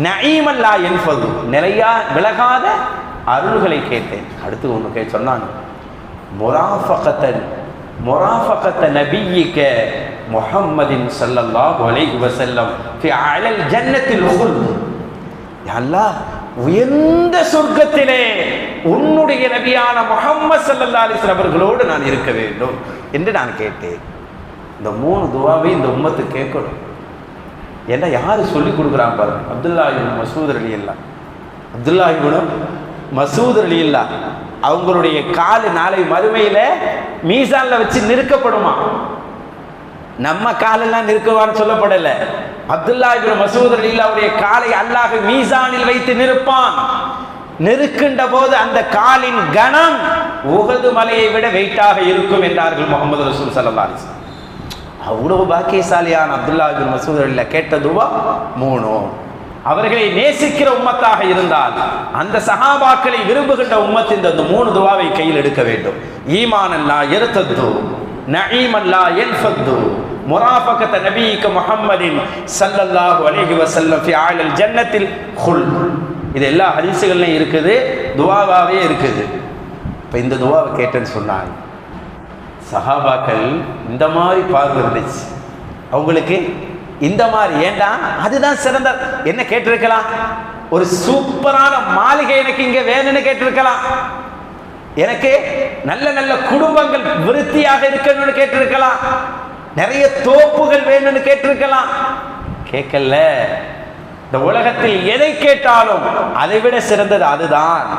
நஈமன் லா யன்ஃபது, நிலையா விலகாத அருள்களை கேட்டேன். அடுத்து ஒன்று சொன்னாங்க, முராஃபகத்த நபியிக்க முஹம்மதின் ஸல்லல்லாஹு அலைஹி வஸல்லம் ஃபி அலல் ஜன்னத்தில் குல்த். யா அல்லாஹ், உயர்ந்த சொர்க்கத்திலே உன்னுடைய நபியான முஹம்மது ஸல்லல்லாஹு அலைஹி வஸல்லம் அவர்களோடு நான் இருக்க வேண்டும் என்று நான் கேட்டேன். இந்த 3 துஆவை இந்த உம்மத்து கேட்கணும். ஏன்னா யாரு சொல்லி கொடுக்குறாங்க பாருங்க, அப்துல்லா இப்னு மஸ்ஊத் ரலியல்லாஹு. அப்துல்லா இப்னு மஸ்ஊத் ரலியல்லாஹு அவங்களுடைய கால் நாளை மறுமையில மீசான்ல வச்சு நிறுக்கப்படுமா. நம்ம காலெல்லாம் நிற்குவான்னு சொல்லப்படல. அப்துல்லா இப்னு மஸ்ஊத் ரலியல்லாஹுடைய காலை அல்லாஹ் மீசானில் வைத்து நிறுப்பான். நெருக்கின்ற போது அந்த காலின் கணம் உஹது மலையை விட வெயிட்டாக இருக்கும் என்றார்கள் முஹம்மது ரசூல் ஸல்லல்லாஹு அலைஹி வஸல்லம். அவ்வளவு பாக்கியசாலியான அப்துல்லா இப்னு மஸ்ஊத் ரலியல்லாஹு கேட்ட துவா 3. அவர்களை நேசிக்கிற உம்மத்தாக இருந்தால், அந்த சஹாபாக்களை விரும்புகின்ற உம்மத் இந்த 3 துவாவை கையில் எடுக்க வேண்டும். ஈமான் அல்லா யர்தது, நஈம் அல்லா யன்ஃபது, முராஃபகத நபியிக முஹம்மதின் ஸல்லல்லாஹு அலைஹி வஸல்லம் ஃபி அலல் ஜன்னத்தில் குல்த். இது எல்லா ஹதீஸுகள்லையும் இருக்குது, துவாவாவே இருக்குது. இப்போ இந்த துவாவை கேட்டேன்னு சொன்னாங்க சஹாபாக்கள். இந்த மாதிரி பார்வை இருந்துச்சு அவங்களுக்கு. இந்த மாதிரி ஏண்டா அதுதான் சிறந்த. என்ன கேட்டிருக்கலாம்? ஒரு சூப்பரான மாளிகை எனக்கு இங்க வேணும்னு கேட்டிருக்கலாம். எனக்கு நல்ல நல்ல குடும்பங்கள் விருத்தியாக இருக்கணும்னு கேட்டிருக்கலாம். நிறைய தோப்புகள் வேணும்னு கேட்டிருக்கலாம். கேட்கல. இந்த உலகத்தில் எதை கேட்டாலும் அதை விட சிறந்தது அதுதான்.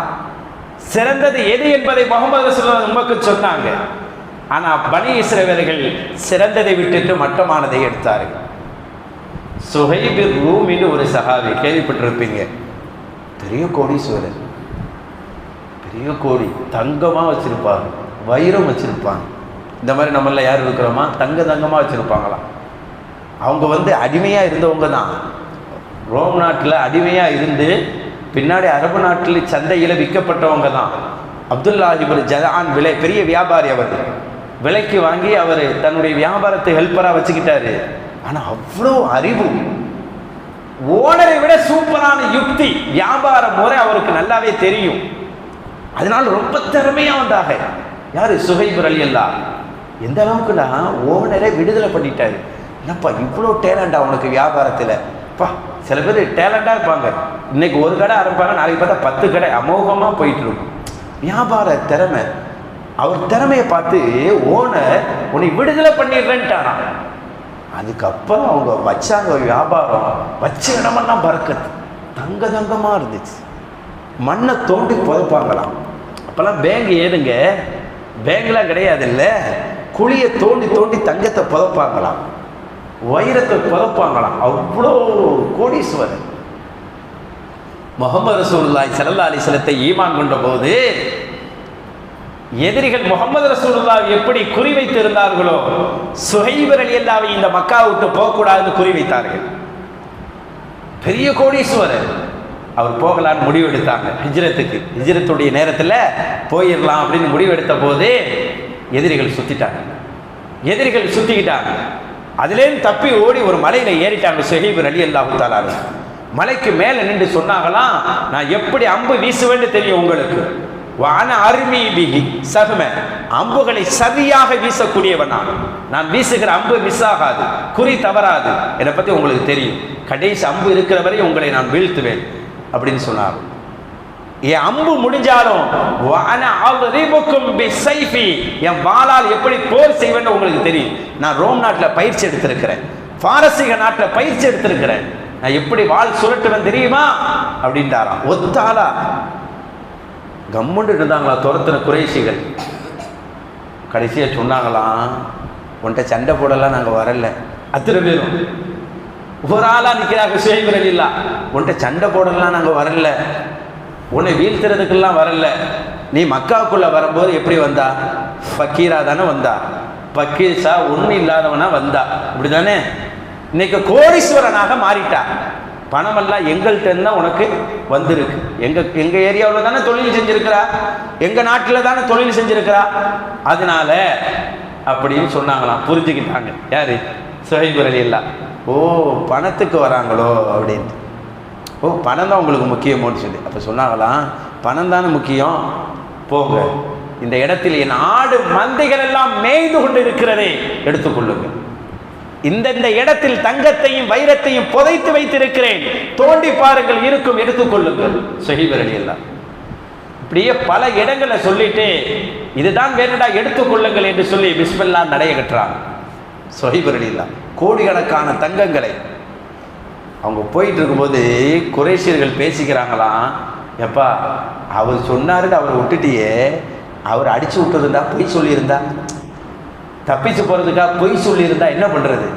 சிறந்தது எது என்பதை முஹம்மது ரசூலுல்லாஹ் உமக்கு சொன்னாங்க. ஆனா பனி இஸ்ரவேலர்கள் சிறந்ததை விட்டுட்டு மட்டமானதை எடுத்தார்கள். சுஹைப் ரூமின்னு ஒரு சஹாபி, கேள்விப்பட்டிருப்பீங்க. பெரிய கோடீஸ்வரர், பெரிய கோடி, தங்கமாக வச்சிருப்பாங்க, வைரம் வச்சிருப்பாங்க. இந்த மாதிரி நம்மள யார் இருக்கிறோமா தங்கமாக வச்சிருப்பாங்களாம். அவங்க அடிமையாக இருந்தவங்க தான். ரோம் நாட்டில் அடிமையாக இருந்து பின்னாடி அரபு நாட்டில் சந்தையில் விற்கப்பட்டவங்க தான். அப்துல்லா இப்னு ஜதான் பெரிய வியாபாரி. அவர் விலைக்கு வாங்கி அவர் தன்னுடைய வியாபாரத்தை ஹெல்ப்பராக வச்சுக்கிட்டாரு. ஆனால் அவ்வளோ அறிவு, ஓனரை விட சூப்பரான யுக்தி, வியாபார முறை அவருக்கு நல்லாவே தெரியும். அதனால ரொம்ப திறமையாக வந்தாக. யார்? சுஹைப் ரலியல்லாஹு. எந்த அளவுக்குன்னா ஓனரை விடுதலை பண்ணிட்டாரு. என்னப்பா இவ்வளோ டேலண்டா உனக்கு வியாபாரத்தில்? பா, சில பேர் டேலண்டாக இருப்பாங்க, இன்னைக்கு ஒரு கடை ஆரம்பிப்பாங்க, நாளைக்கு பார்த்தா 10 கடை அமோகமாக போயிட்டு இருக்கும். வியாபார திறமை. அவர் திறமையை பார்த்து ஓனர் உன்னை விடுதலை பண்ணிடுறேன்ட்டானா. அதுக்கப்புறம் அவங்க வச்சாங்க வியாபாரம். வச்ச இடமெல்லாம் பறக்கத்து, தங்கமாக இருந்துச்சு. மண்ணை தோண்டி புதைப்பாங்களாம். அப்போல்லாம் பேங்க் ஏதுங்க, பேங்க்லாம் கிடையாது இல்லை. குழியை தோண்டி தோண்டி தங்கத்தை புதைப்பாங்களாம், வைரத்தை புதைப்பாங்களாம். அவ்வளோ கோடீஸ்வரர். முஹம்மது ரசூலுல்லாஹி ஸல்லல்லாஹு அலைஹி வஸல்லத்தை ஈமான் கொண்ட போது எதிரிகள் முஹம்மது ரசூலுல்லாஹ் எப்படி குறிவைத்து இருந்தார்களோ, சுஹைப் ரலியல்லாஹு இந்த மக்கா விட்டு போகக்கூடாதுன்னு குறிவைத்தார்கள். பெரிய கோடீஸ்வரர். அவர் போகலான்னு முடிவெடுத்தாங்க. ஹிஜ்ரத்துக்கு, ஹிஜ்ரத்துடைய நேரத்தில் போயிடலாம் அப்படின்னு முடிவெடுத்த போது எதிரிகள் சுத்திக்கிட்டாங்க. அதுலேருந்து தப்பி ஓடி ஒரு மலையில் ஏறிட்டாங்க சுஹைப் ரலியல்லாஹு தஆலா. மலைக்கு மேலே நின்று சொன்னாங்களாம், நான் எப்படி அம்பு வீசுவேன்னு தெரியும் உங்களுக்கு. வான அருமி பிஹி சஹ்ம, அம்புகளை சரியாக வீசக்கூடியவன் நான் வீசுகிற அம்பு மிஸ் ஆகாது, குறி தவறாது. என்னை பற்றி உங்களுக்கு தெரியும். கடைசி அம்பு இருக்கிற வரை உங்களை நான் வீழ்த்துவேன் அப்படின்னு சொன்னார். என் அம்பு முடிஞ்சாலும் என் வாளால் எப்படி போர் செய்வேன்னு உங்களுக்கு தெரியும். நான் ரோம் நாட்டில் பயிற்சி எடுத்திருக்கிறேன், பாரசீக நாட்டில் பயிற்சி எடுத்திருக்கிறேன். நான் எப்படி வாள் சுரட்டுவேன் தெரியுமா அப்படின்ட்டாராம். ஒத்தாலா கம்முண்டு இருந்தாங்களா துரத்துன குறைஷிகள். கடைசியாக சொன்னாங்களாம், உன்கிட்ட சண்டை போடலாம் நாங்கள் வரல. அத்தனை பேரும் ஒரு ஆளாக நிற்கிறாங்க. சுஹைப் ரலியல்லாஹு, உன்கிட்ட சண்டை போடலாம் நாங்கள் வரல, உன்னை வீழ்த்துறதுக்கெல்லாம் வரல. நீ மக்காவுக்குள்ளே வரும்போது எப்படி வந்தா? ஃபக்கீரா தானே வந்தா, பக்கீர்ஸா ஒன்றும் இல்லாதவனா வந்தா, இப்படி தானே? இன்னைக்கு கோடீஸ்வரனாக மாறிட்டா. பணமெல்லாம் எங்கள்கிட்ட இருந்தால் உனக்கு வந்திருக்கு. எங்கள் ஏரியாவில் தானே தொழில் செஞ்சுருக்கிறா, எங்கள் நாட்டில் தானே தொழில் செஞ்சுருக்கிறா. அதனால அப்படின்னு சொன்னாங்களாம். புரிஞ்சுக்கிட்டாங்க. யார்? சுஹைப் ரலியல்லாஹு. ஓ, பணத்துக்கு வராங்களோ அப்படின்ட்டு. ஓ, பணம் தான் உங்களுக்கு முக்கியமோன்னு சொல்லி அப்போ சொன்னாங்களாம், பணம் தானே முக்கியம், போங்க, இந்த இடத்தில் என் ஆடு மந்தைகள் எல்லாம் மேய்ந்து கொண்டு இருக்கிறதே எடுத்துக்கொள்ளுங்க. இந்தந்த இடத்தில் தங்கத்தையும் வைரத்தையும் புதைத்து வைத்திருக்கிறேன், தோண்டி பாருங்கள், இருக்கும், எடுத்துக்கொள்ளுங்கள். சுஹைப் ரலியல்லாஹு இப்படியே பல இடங்களை சொல்லிட்டு இதுதான் வேணுடா எடுத்துக்கொள்ளுங்கள் என்று சொல்லி பிஸ்மில்லாஹ் நடைய கட்டுறாங்க. சுஹைப் ரலியல்லாஹு கோடிக்கணக்கான தங்கங்களை அவங்க போயிட்டு இருக்கும்போது குறைஷியர்கள் பேசிக்கிறாங்களாம், எப்பா அவர் சொன்னாருன்னு அவரை விட்டுட்டியே, அவர் அடிச்சு விட்டுருந்தா, பொய் சொல்லியிருந்தா, தப்பிச்சு போகிறதுக்காக பொய் சொல்லியிருந்தா என்ன பண்ணுறது?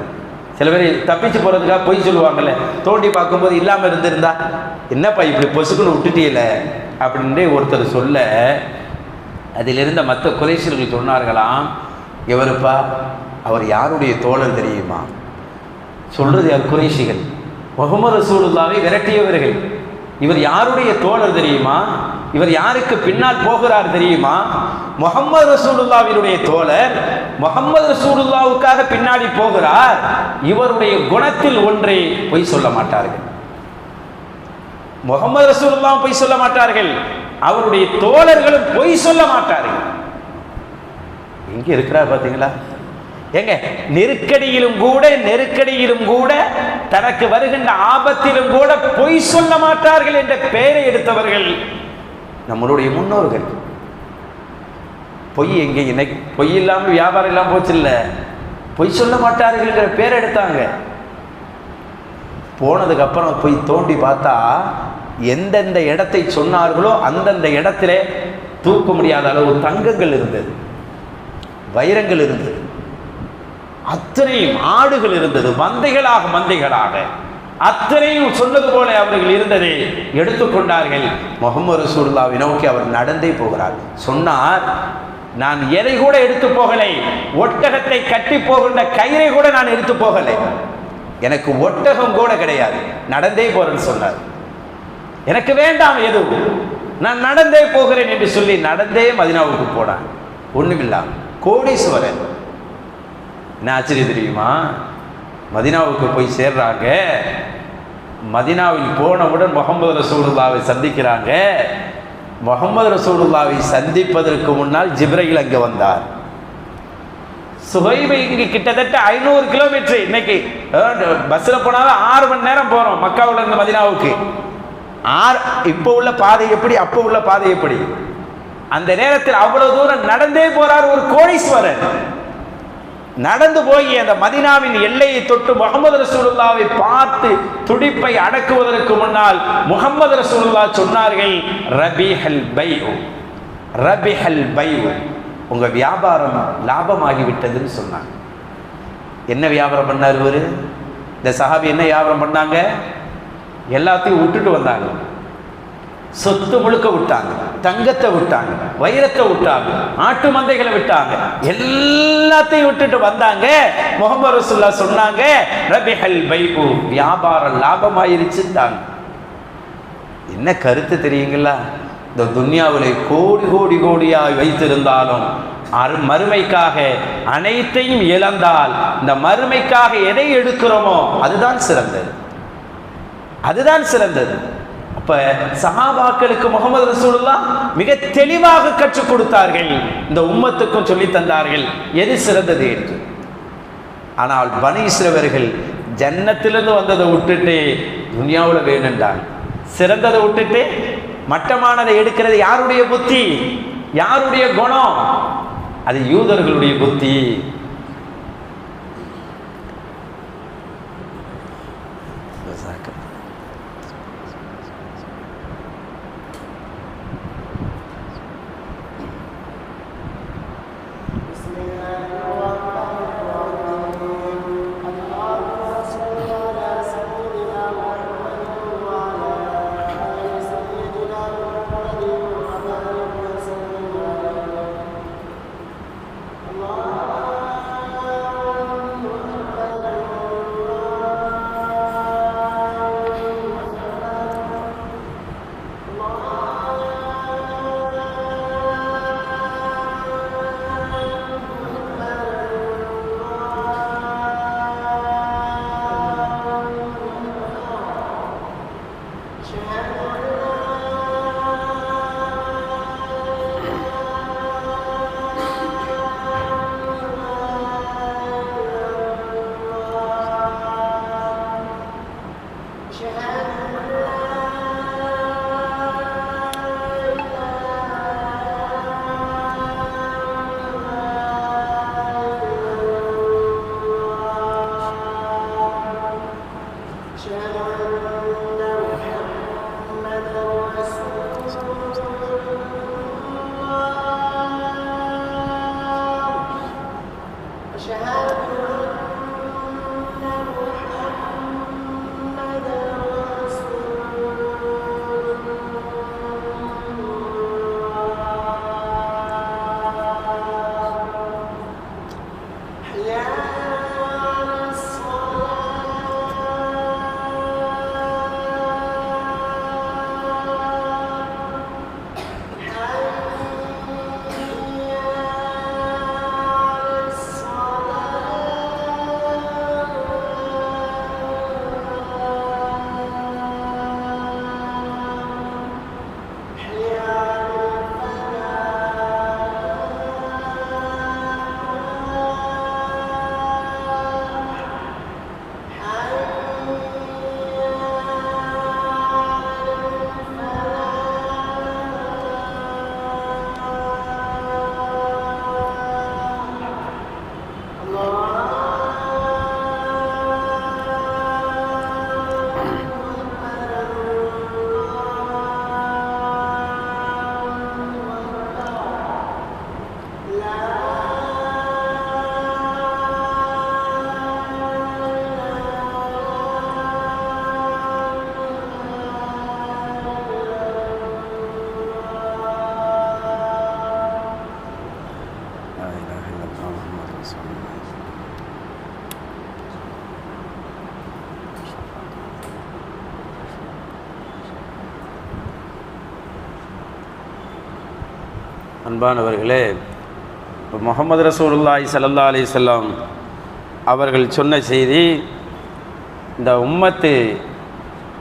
சில பேர் தப்பிச்சு போகிறதுக்காக பொய் சொல்லுவாங்கல்ல, தோண்டி பார்க்கும்போது இல்லாமல் இருந்திருந்தா என்னப்பா இப்படி பொசுக்குன்னு விட்டுட்டியல அப்படின்ட்டு ஒருத்தர் சொல்ல, அதிலிருந்த மற்ற குறைஷியர்கள் சொன்னார்களாம், எவருப்பா அவர் யாருடைய தோழர் தெரியுமா? சொல்றது யார்? குறைஷிகள். முஹம்மது ரசூலுல்லாஹை விரட்டியவர்கள். இவர் யாருடைய தோழர் தெரியுமா? இவர் யாருக்கு பின்னால் போகிறார் தெரியுமா? முஹம்மது ரசூலுல்லாஹ்வினுடைய தோழர், முஹம்மது ரசூலுல்லாஹ்வுக்காக பின்னாடி போகிறார். இவருடைய குணத்தில் ஒன்றை பொய் சொல்ல மாட்டார்கள். முஹம்மது ரசூலுல்லாஹ் பொய் சொல்ல மாட்டார்கள், அவருடைய தோழர்களும் பொய் சொல்ல மாட்டார்கள். எங்க இருக்கிறார் பாத்தீங்களா? எங்க நெருக்கடியிலும் கூட தனக்கு வருகின்ற ஆபத்திலும் கூட பொய் சொல்ல மாட்டார்கள் என்ற பெயரை எடுத்தவர்கள் நம்மளுடைய முன்னோர்கள். பொய் எங்கே இன்னைக்கு பொய் இல்லாமல் வியாபாரம் இல்லாமல் போச்சு இல்ல, பொய் சொல்ல மாட்டார்கள் என்ற பேரை எடுத்தாங்க. போனதுக்கு அப்புறம் போய் தோண்டி பார்த்தா எந்தெந்த இடத்தை சொன்னார்களோ அந்தந்த இடத்துல தூக்க முடியாத அளவு தங்கங்கள் இருந்தது, வைரங்கள் இருந்தது, அத்தனையும் ஆடுகள் இருந்தது, மந்தைகளாக அத்தனையும் சொன்னது போல அவர்கள் இருந்ததை எடுத்துக்கொண்டார்கள். முஹம்மது ரசூலுல்லாஹ்வை நோக்கி அவர் நடந்தே போகிறார். சொன்னார், நான் எதை கூட எடுத்து போகலை, ஒட்டகத்தை கட்டி போகின்ற கயிறை கூட நான் எடுத்து போகலை, எனக்கு ஒட்டகம் கூட கிடையாது, நடந்தே போறேன்னு சொன்னார். எனக்கு வேண்டாம் எதுவும், நான் நடந்தே போகிறேன் என்று சொல்லி நடந்தே மதீனாவுக்கு போனான். ஒண்ணுமில்லாம் கோடீஸ்வரன். என்ன ஆச்சரியம் தெரியுமா? மதீனாவுக்கு போய் சேர்றாங்க. மதீனாவில் போனவுடன் முஹம்மது ரசூலுல்லாஹ்வை சந்திக்கிறாங்க. முஹம்மது ரசூலுல்லாஹ்வை சந்திப்பதற்கு முன்னால் ஜிப்ரைல் அங்கே வந்தார். சுஹைப் இங்கு கிட்டத்தட்ட 500 கிலோமீட்டர், இன்னைக்கு பஸ்ஸில் போனாலும் 6 மணி நேரம் போகிறோம் மக்காவுல இருந்து மதீனாவுக்கு. இப்போ உள்ள பாதை எப்படி, அப்போ உள்ள பாதை எப்படி? அந்த நேரத்தில் அவ்வளவு தூரம் நடந்தே போறார் ஒரு கோடீஸ்வரன். நடந்து போய் அந்த மதீனாவின் எல்லையை தொட்டு முஹம்மது ரசூலுல்லாஹ்வை பார்த்து துடிப்பை அடக்குவதற்கு முன்னால் முஹம்மது ரசூலுல்லாஹ் சொன்னார்கள், ரபிஹல் பைஉ, ரபிஹல் பைஉ, உங்க வியாபாரம் லாபமாகிவிட்டதுன்னு சொன்னாங்க. என்ன வியாபாரம் பண்ணார் இவரு? இந்த சஹாபி என்ன வியாபாரம் பண்ணாங்க? எல்லாத்தையும் விட்டுட்டு வந்தாங்க. சொத்து முழுக்க விட்டாங்க, தங்கத்தை விட்டாங்க, வைரத்தை விட்டாங்க, ஆட்டு மந்தைகளை விட்டாங்க, எல்லாத்தையும் விட்டுட்டு வந்தாங்க. முஹம்மது ரசூலுல்லாஹ் சொன்னாங்க, ரபிஹல் பைஉ, வியாபாரம் லாபமாயிருச்சுட்டாங்க. என்ன கருத்து தெரியுங்களா? இந்த துன்யாவிலே கோடியாய் வைத்திருந்தாலும் மறுமைக்காக அனைத்தையும் இழந்தால் இந்த மறுமைக்காக எதை எடுக்கிறோமோ அதுதான் சிறந்தது, அதுதான் சிறந்தது. அப்ப சஹாபாக்களுக்கு முஹம்மது ரசூலுல்லாஹ் மிக தெளிவாக கற்றுக் கொடுத்தார்கள், இந்த உம்மத்துக்கும் சொல்லி தந்தார்கள் எது சிறந்தது என்று. ஆனால் பனி இஸ்ரவேலர்கள் ஜன்னத்திலிருந்து வந்ததை விட்டுட்டு துன்யாவுல வேணும்ன்றாங்க. சிறந்ததை விட்டுட்டு மட்டமானதை எடுக்கிறது யாருடைய புத்தி, யாருடைய குணம்? அது யூதர்களுடைய புத்தி. Allah அன்பானவர்களே, முஹம்மது ரசூலுல்லாஹி ஸல்லல்லாஹு அலைஹி வஸல்லம் அவர்கள் சொன்ன செய்தி, இந்த உம்மத்து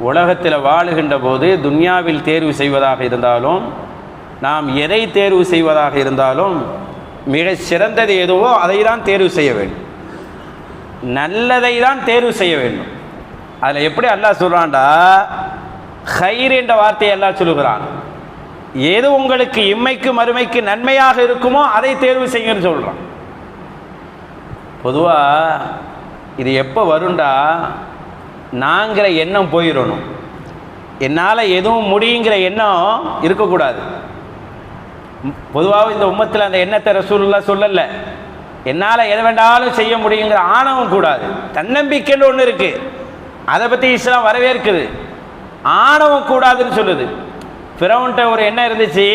உலகத்தில் வாழுகின்ற போது துன்யாவில் தேர்வு செய்வதாக இருந்தாலும், நாம் எதை தேர்வு செய்வதாக இருந்தாலும் மிக சிறந்தது எதுவோ அதை தான் தேர்வு செய்ய வேண்டும், நல்லதை தான் தேர்வு செய்ய வேண்டும். அதில் எப்படி அல்லாஹ் சொல்கிறான்டா, ஹைர் என்ற வார்த்தையை அல்லாஹ் சொல்லுகிறான். எது உங்களுக்கு இம்மைக்கு மறுமைக்கு நன்மையாக இருக்குமோ அதை தேர்வு செய்யுங்கன்னு சொல்கிறான். பொதுவாக இது எப்போ வருண்டா, நாங்கிற எண்ணம் போயிடணும். என்னால் எதுவும் முடியுங்கிற எண்ணம் இருக்கக்கூடாது. பொதுவாக இந்த உம்மத்தில் அந்த எண்ணத்தை ரசூலுல்லாஹ் சொல்லலை. என்னால் எதை வேண்டாலும் செய்ய முடியுங்கிற ஆணவம் கூடாது. தன்னம்பிக்கைன்னு ஒன்று இருக்குது, அதை பற்றி இஸ்லாம் வரவேற்குது. ஆணவம் கூடாதுன்னு சொல்லுது. ஃபிரௌன்ட்ட ஒரு எண்ணம் இருந்துச்சு,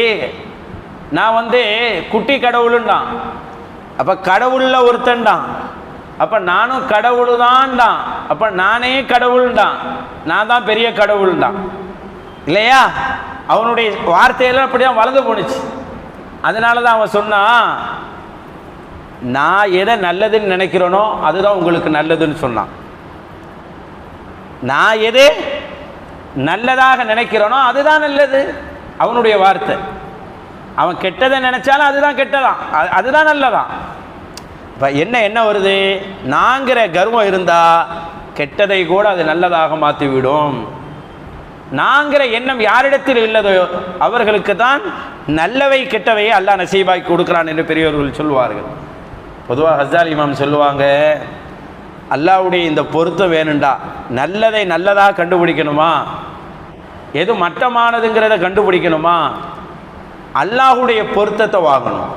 நான் குட்டி கடவுளுண்டான், அப்போ கடவுளில் ஒருத்தன்டான், அப்போ நானும் கடவுள் தான்டான், அப்போ நானே கடவுள்டான், நான் தான் பெரிய கடவுள்டான் இல்லையா? அவனுடைய வார்த்தையெல்லாம் அப்படி தான் வளர்ந்து போணுச்சு. அதனால தான் அவன் சொன்னான், நான் எதை நல்லதுன்னு நினைக்கிறேனோ அதுதான் உங்களுக்கு நல்லதுன்னு சொன்னான். நான் எது நல்லதாக நினைக்கிறனோ அதுதான் நல்லது, அவனுடைய வார்த்தை. அவன் கெட்டதை நினைச்சாலும் அதுதான் கெட்டதான், அதுதான் நல்லதான். இப்போ என்ன வருது, நாங்கிற கர்வம் இருந்தால் கெட்டதை கூட அது நல்லதாக மாற்றிவிடும். நாங்கிற எண்ணம் யாரிடத்தில் இல்லதோ அவர்களுக்கு தான் நல்லவை கெட்டவையை அல்லாஹ் நசீபாக்கி கொடுக்குறான் என்று பெரியவர்கள் சொல்வார்கள். பொதுவாக ஹஸ்ஸாலி இமாம் சொல்லுவாங்க, அல்லாஹ்வுடைய இந்த பொருத்தம் வேணுண்டா, நல்லதை நல்லதாக கண்டுபிடிக்கணுமா, எது மட்டமானதுங்கிறத கண்டுபிடிக்கணுமா, அல்லாஹ்வுடைய பொருத்தத்தை வாங்கணும்.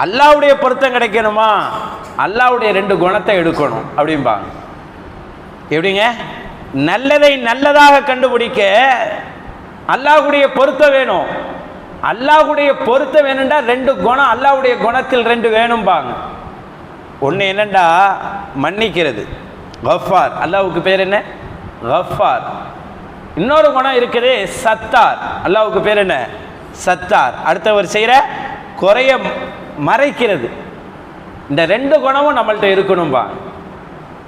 அல்லாஹ்வுடைய பொருத்தம் கிடைக்கணுமா, அல்லாஹ்வுடைய 2 குணத்தை எடுக்கணும் அப்படிம்பாங்க. எப்படிங்க? நல்லதை நல்லதாக கண்டுபிடிக்க அல்லாஹ்வுடைய பொருத்தம் வேணும். அல்லாஹ்வுடைய பொருத்தம் வேணும்டா 2 குணம், அல்லாஹ்வுடைய குணத்தில் 2 வேணும்பாங்க. ஒன்று என்னண்டா, மன்னிக்கிறது, கஃபார். அல்லாஹ்வுக்கு பேர் என்ன? கஃபார். இன்னொரு குணம் இருக்குது, சத்தார். அல்லாஹ்வுக்கு பேர் என்ன? சத்தார். அடுத்தவர் செய்கிற குறைய மறைக்கிறது. இந்த 2 குணமும் நம்மள்கிட்ட இருக்கணும்பா.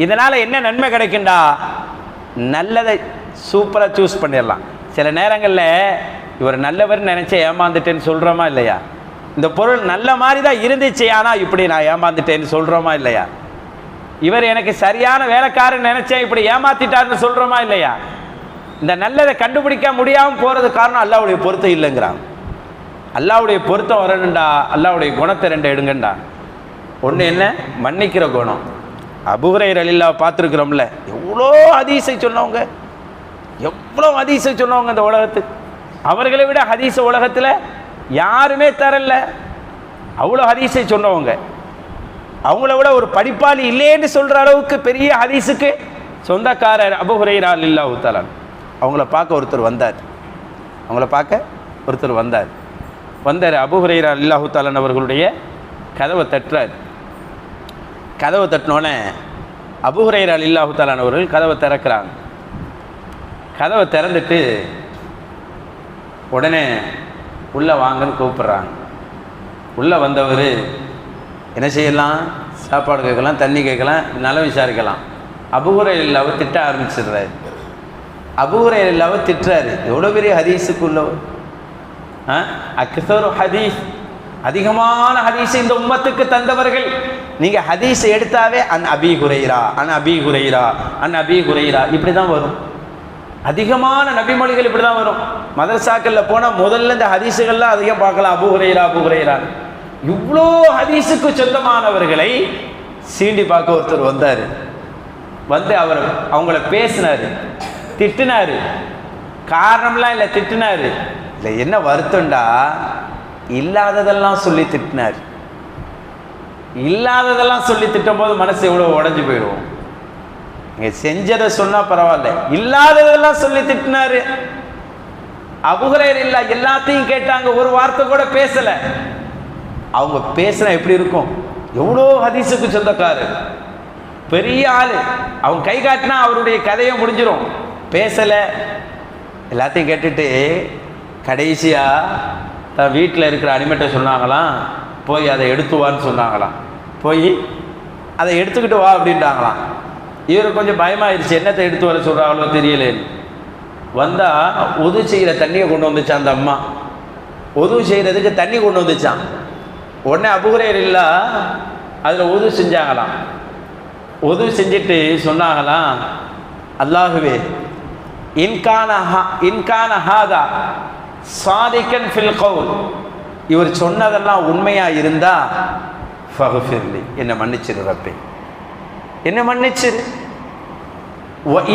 இதனால் என்ன நன்மை கிடைக்குண்டா, நல்லதை சூப்பராக சூஸ் பண்ணிடலாம். சில நேரங்களில் இவர் நல்லவர் நினச்ச ஏமாந்துட்டேன்னு சொல்கிறோமா இல்லையா? இந்த பொருள் நல்ல மாதிரி தான் இருந்துச்சு, ஆனால் இப்படி நான் ஏமாந்துட்டேன்னு சொல்கிறோமா இல்லையா? இவர் எனக்கு சரியான வேலைக்காரன் நினச்சேன், இப்படி ஏமாத்திட்டாருன்னு சொல்கிறோமா இல்லையா? இந்த நல்லதை கண்டுபிடிக்க முடியாமல் போகிறது காரணம் அல்லாஹ்வுடைய பொருத்தம் இல்லைங்கிறான். அல்லாஹ்வுடைய பொருத்தம் வரணுண்டா அல்லாஹ்வுடைய குணத்தை 2 எடுங்கண்டா. ஒன்று என்ன? மன்னிக்கிற குணம். அபூ ஹுரைரா ரலியல்லாஹு பார்த்துருக்குறோம்ல, எவ்வளோ ஹதீஸை சொன்னவங்க, எவ்வளோ ஹதீஸை சொன்னவங்க இந்த உலகத்துக்கு. அவர்களை விட ஹதீஸ உலகத்தில் யாருமே தரல. அவ்வளோ ஹதீஸை சொன்னவங்க. அவங்கள விட ஒரு படிப்பாளி இல்லைன்னு சொல்கிற அளவுக்கு பெரிய ஹதீஸுக்கு சொந்தக்காரர் அபூ ஹுரைரா ரலியல்லாஹு தஆலா. அவங்கள பார்க்க ஒருத்தர் வந்தார். அபூ ஹுரைரா ரலியல்லாஹு தஆலா அவர்களுடைய கதவை தட்டுறார். கதவை தட்டினோடனே அபூ ஹுரைரா ரலியல்லாஹு தஆலா அவர்கள் கதவை திறக்கிறாங்க. கதவை திறந்துட்டு உடனே உள்ளே வாங்கன்னு கூப்பிட்றாங்க. உள்ளே வந்தவர் என்ன செய்யலாம்? சாப்பாடு கேட்கலாம், தண்ணி கேட்கலாம், நலம் விசாரிக்கலாம். அபூ ஹுரைரா திட்ட ஆரம்பிச்சிடுறாரு. அபூ ஹுரைரா திட்டுறாரு. எவ்வளோ பெரிய ஹதீஸுக்கு உள்ளவர், அக்ஸரு ஹதீஸ், அதிகமான ஹதீஸை இந்த உம்மத்துக்கு தந்தவர்கள். நீங்கள் ஹதீஸை எடுத்தாவே அன் அபீ ஹுரைரா, அன் அபீ ஹுரைரா, அன் அபீ ஹுரைரா, இப்படி தான் வரும். அதிகமான நபிமொழிகள் இப்படி தான் வரும். மதரசாக்களில் போனால் முதல்ல இந்த ஹதீஸுகள்லாம் அதிகம் பார்க்கலாம். Abu Hurairah Abu Hurairah. இவ்வளோ ஹதீஸுக்கு சொந்தமானவர்களை சீண்டி பார்க்க ஒருத்தர் வந்தார். வந்து அவங்கள பேசினார், திட்டினார். காரணம்லாம் இல்லை, திட்டினார். இல்லை என்ன வருத்தம்டா, இல்லாததெல்லாம் சொல்லி திட்டினார். இல்லாததெல்லாம் சொல்லி திட்டும் போது மனசு எவ்வளோ உடஞ்சி போயிடுவோம். நீங்கள் செஞ்சதை சொன்னால் பரவாயில்ல, இல்லாததெல்லாம் சொல்லி திட்டினாரு. அபூ ஹுரைரா எல்லாத்தையும் கேட்டாங்க, ஒரு வார்த்தை கூட பேசலை. அவங்க பேசுனா எப்படி இருக்கும்? எவ்வளோ ஹதீஸுக்கு சொந்தக்காரர், பெரிய ஆள். அவங்க கை காட்டினா அவருடைய கதையை முடிஞ்சிடும். பேசலை, எல்லாத்தையும் கேட்டுட்டு கடைசியாக தான் வீட்டில் இருக்கிற அடிமைட்ட சொன்னாங்களாம், போய் அதை எடுத்துவான்னு சொன்னாங்களாம். போய் அதை எடுத்துக்கிட்டு வா அப்படின்ட்டாங்களாம். இவர் கொஞ்சம் பயமாயிருச்சு, என்னத்தை எடுத்து வர சொல்கிறாங்களோ தெரியலேன்னு. வந்தால் உது செய்கிற தண்ணியை கொண்டு வந்துச்சான் அந்த அம்மா. உது செய்கிறதுக்கு தண்ணி கொண்டு வந்துச்சான். உடனே அபூ ஹுரைரா அதில் உது செஞ்சாங்களாம். உது செஞ்சுட்டு சொன்னாங்களாம், அல்லாஹுவே இன்கான ஹாதா சாதிகன் ஃபில் கவுல், இவர் சொன்னதெல்லாம் உண்மையாக இருந்தா ஃபக்ஃபிர்லி, என்னை மன்னிச்சிரு ரப்பே, என்னை மன்னிச்சிரு.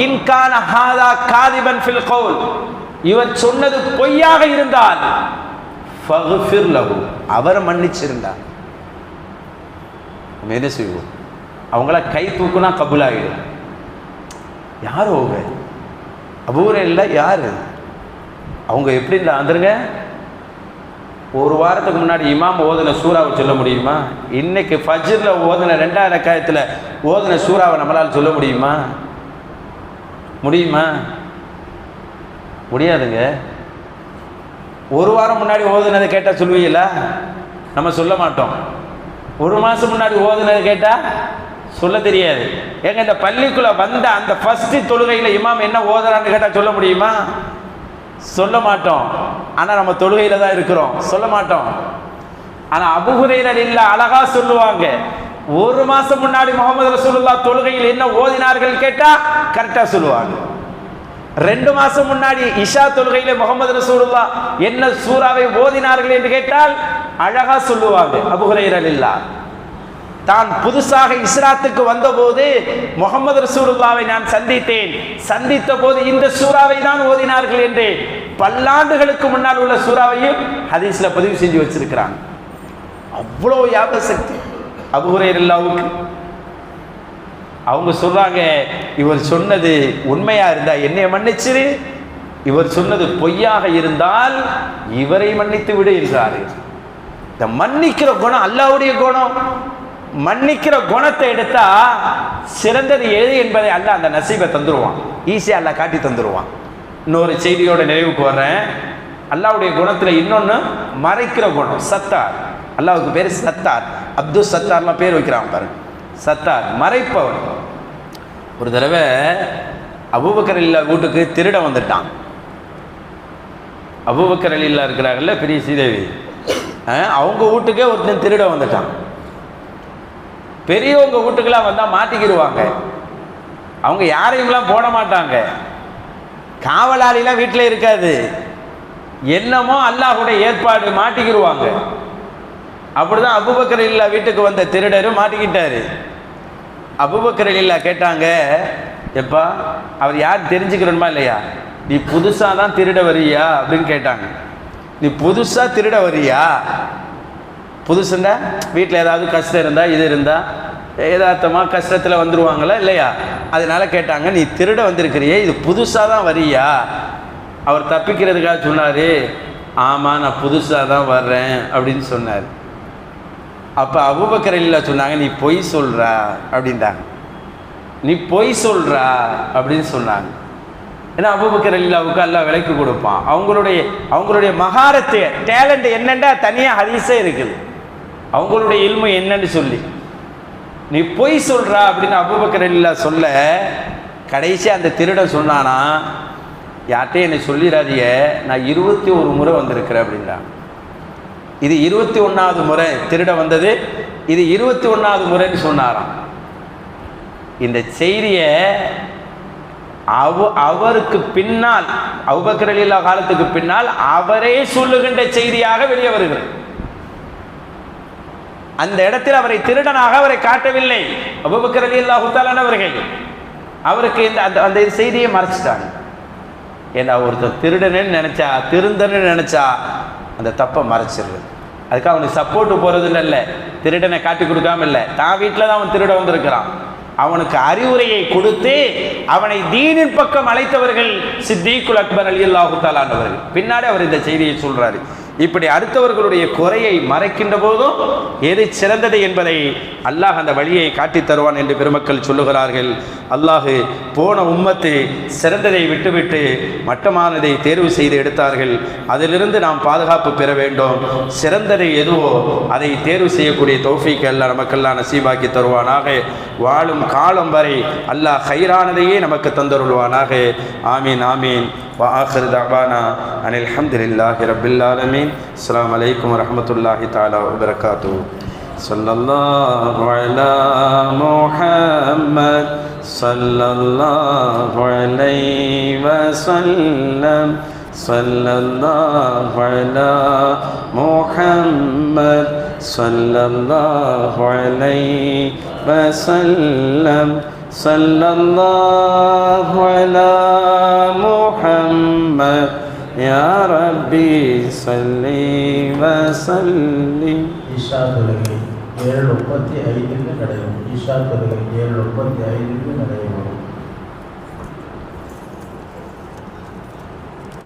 இன்கான ஹாதா காதிபன் ஃபில் கவுல், இவர் சொன்னது பொய்யாக இருந்தால் ஃபக்ஃபிர் லஹு, அவரை மன்னிச்சிருந்தார். நம்ம என்ன செய்வோம்? அவங்கள கை தூக்குனா கபூலாகிடும். யார் அவங்க? அபூ ஹுரைரா யாரு? அவங்க எப்படி வந்துருங்க, ஒரு வாரத்துக்கு முன்னாடி இமாம் ஓதுன சூறாவை சொல்ல முடியுமா? இன்னைக்கு ஃபஜ்ர்ல ஓதுன 2வது ரக்காயத்தில் ஓதுன சூறாவை நம்மளால் சொல்ல முடியுமா? முடியுமா? முடியாதுங்க. ஒரு வாரம் முன்னாடி ஓதுனதை கேட்டால் சொல்லுவீங்களா? நம்ம சொல்ல மாட்டோம். ஒரு மாதம் முன்னாடி ஓதுனதை கேட்டால் சொல்ல தெரியாது. ஏங்க இந்த பள்ளிக்குள்ள வந்த அந்த ஃபர்ஸ்ட் தொழுகையில் இமாம் என்ன ஓதுறான்னு கேட்டால் சொல்ல முடியுமா? சொல்ல மாட்டோம். ஆனால் நம்ம தொழுகையில் தான் இருக்கிறோம், சொல்ல மாட்டோம். ஆனால் அபூ ஹுரைரா இல்ல அழகா சொல்லுவாங்க, ஒரு மாதம் முன்னாடி முஹம்மது ரசூலுல்லாஹ் தொழுகையில் என்ன ஓதினார்கள் கேட்டால் கரெக்டாக சொல்லுவாங்க. 2 மாதம் முன்னாடி இஷா தொழுகையில முஹம்மது ரசூலுல்லாஹ் என்ன சூறாவை ஓதினார்கள் என்று கேட்டால் அழகா சொல்லுவாங்க. அபூ ஹுரைரா இல்ல தான் புதுசாக இஸ்லாத்துக்கு வந்தபோது முஹம்மது ரசூலுல்லாஹ்வை நான் சந்தித்த போது இந்த சூறாவை தான் ஓதினார்கள் என்று பல்லாண்டுகளுக்கு முன்னால் உள்ள சூறாவையும் ஹதீஸ்ல பதிவு செஞ்சு வச்சிருக்கிறாங்க. அவ்வளோ ஞாபக சக்தி அபூ ஹுரைராவுக்கு. அவங்க சொல்றாங்க, இவர் சொன்னது உண்மையா இருந்தா என்னை மன்னிச்சிரு, இவர் சொன்னது பொய்யாக இருந்தால் இவரை மன்னித்து விடு என்றார்கள். இந்த மன்னிக்கிற குணம் அல்லாஹ்வுடைய குணம். மன்னிக்கிற குணத்தை எடுத்தா சிறந்தது எது என்பதை அல்லாஹ் அந்த நசீபை தந்துருவான், ஈஸியா அல்லாஹ் காட்டி தந்துருவான். இன்னொரு செய்தியோட நிறைவுக்கு வர்றேன். அல்லாஹ்வுடைய குணத்துல இன்னொன்னு மறைக்கிற குணம், சத்தார். அல்லாஹ்வுக்கு பேர் சத்தார், அப்துல் சத்தார்லாம் பேர் வைக்கிறான் பாருங்க. சத்தார், மறைப்பவர். ஒரு தடவை அபூபக்கர் இல்லா வீட்டுக்கு திருட வந்துட்டான். அபூபக்கர் இல்லா இருக்கிறாங்கல்ல பெரிய சீதேவி, அவங்க வீட்டுக்கே ஒருத்தன் திருட வந்துட்டான். பெரியவங்க வீட்டுக்கெல்லாம் வந்தால் மாட்டிக்கிடுவாங்க. அவங்க யாரையும்லாம் போட மாட்டாங்க, காவலாளிலாம் வீட்டில் இருக்காது. என்னமோ அல்லாஹ்வுடைய ஏற்பாடு, மாட்டிக்கிடுவாங்க. அப்படிதான் அபூபக்கர் இல்லா வீட்டுக்கு வந்த திருடரும் மாட்டிக்கிட்டாரு. அபூபக்கர் இல்லா கேட்டாங்க, எப்பா அவர் யார் தெரிஞ்சுக்கிறோமா இல்லையா, நீ புதுசாக தான் திருட வரியா அப்படின்னு கேட்டாங்க. நீ புதுசாக திருட வரியா? புதுசுண்டா வீட்டில் ஏதாவது கஷ்டம் இருந்தால் இது இருந்தால் யதார்த்தமாக கஷ்டத்தில் வந்துடுவாங்களா இல்லையா? அதனால கேட்டாங்க, நீ திருட வந்திருக்கிறியே, இது புதுசாக தான் வரியா? அவர் தப்பிக்கிறதுக்காக சொன்னார், ஆமாம் நான் புதுசாக தான் வர்றேன் அப்படின்னு சொன்னார். அப்போ அபூபக்கர் இல்லா சொன்னாங்க, நீ பொய் சொல்கிறா அப்படின்ட்டாங்க. நீ பொய் சொல்கிறா அப்படின்னு சொன்னாங்க. ஏன்னா அபூபக்கர் இல்லாவுக்கு அல்லாஹ் விலைக்கு கொடுப்பான். அவங்களுடைய மகாரத்து டேலண்ட் என்னென்னா தனியாக ஹதீஸே இருக்குது, அவங்களுடைய இல்மு என்னன்னு சொல்லி. நீ பொய் சொல்கிறா அப்படின்னு அபூபக்கர் இல்லா சொல்ல, கடைசி அந்த திருடன் சொன்னானா, யார்கிட்டையும் என்னை சொல்லிடாதீங்க, நான் 21 முறை வந்திருக்கிறேன் அப்படின்றான். இது 21வது முறை திருட வந்தது, இது 21வது முறைன்னு சொன்னாராம். இந்த செய்தியை அவருக்கு பின்னால், அபூபக்கர் ரலியல்லாஹு காலத்துக்கு பின்னால் அவரே சொல்லுகின்ற செய்தியாக வெளியே வருகிறது. அந்த இடத்தில் அவரை திருடனாக அவரை காட்டவில்லை அபூபக்கர் ரலியல்லாஹு தஆலா அவர்கள். அவருக்கு அந்த செய்தியை மறைச்சிட்டாங்க. ஏன்னா ஒருத்தர் திருடன்னு நினைச்சா, திருந்தன்னு நினைச்சா அந்த தப்பை மறைச்சிருது. அதுக்காக அவனுக்கு சப்போர்ட்டு போறதுன்னு இல்லை, திருடனை காட்டி கொடுக்காம இல்லை, தான் வீட்டில் தான் அவன் திருட வந்திருக்கிறான். அவனுக்கு அறிவுரையை கொடுத்து அவனை தீனின் பக்கம் அழைத்தவர்கள் சித்தீக்குல் அக்பர் ரலியல்லாஹு தஆலா அவர்கள். பின்னாடி அவர் இந்த செய்தியை சொல்றாரு. இப்படி அடுத்தவர்களுடைய குறையை மறைக்கின்ற போதும் எது சிறந்தது என்பதை அல்லாஹ் அந்த வழியை காட்டித் தருவான் என்று பெருமக்கள் சொல்லுகிறார்கள். அல்லாஹ் போன உம்மத்து சிறந்ததை விட்டுவிட்டு மட்டமானதை தேர்வு செய்து எடுத்தார்கள். அதிலிருந்து நாம் பாதுகாப்பு பெற வேண்டும். சிறந்ததை எதுவோ அதை தேர்வு செய்யக்கூடிய தௌஃபீக் அல்லாஹ் நமக்கெல்லாம் நசீபாக்கி தருவானாக. வாழும் காலம் வரை அல்லாஹ் ஹைரானதையே நமக்கு தந்தருள்வானாக. ஆமீன் ஆமீன். وآخر دعوانا أن الحمد لله رب العالمين. السلام عليكم ورحمة الله تعالى وبركاته. صلى الله على محمد صلى الله عليه وسلم. صلى الله على محمد صلى الله عليه وسلم. صلى الله على محمد يا ربي صل وسلم. ஈஷா தொழுகை 7:35 நடைபெறும். ஈஷா தொழுகை 7:35 நடைபெறும்.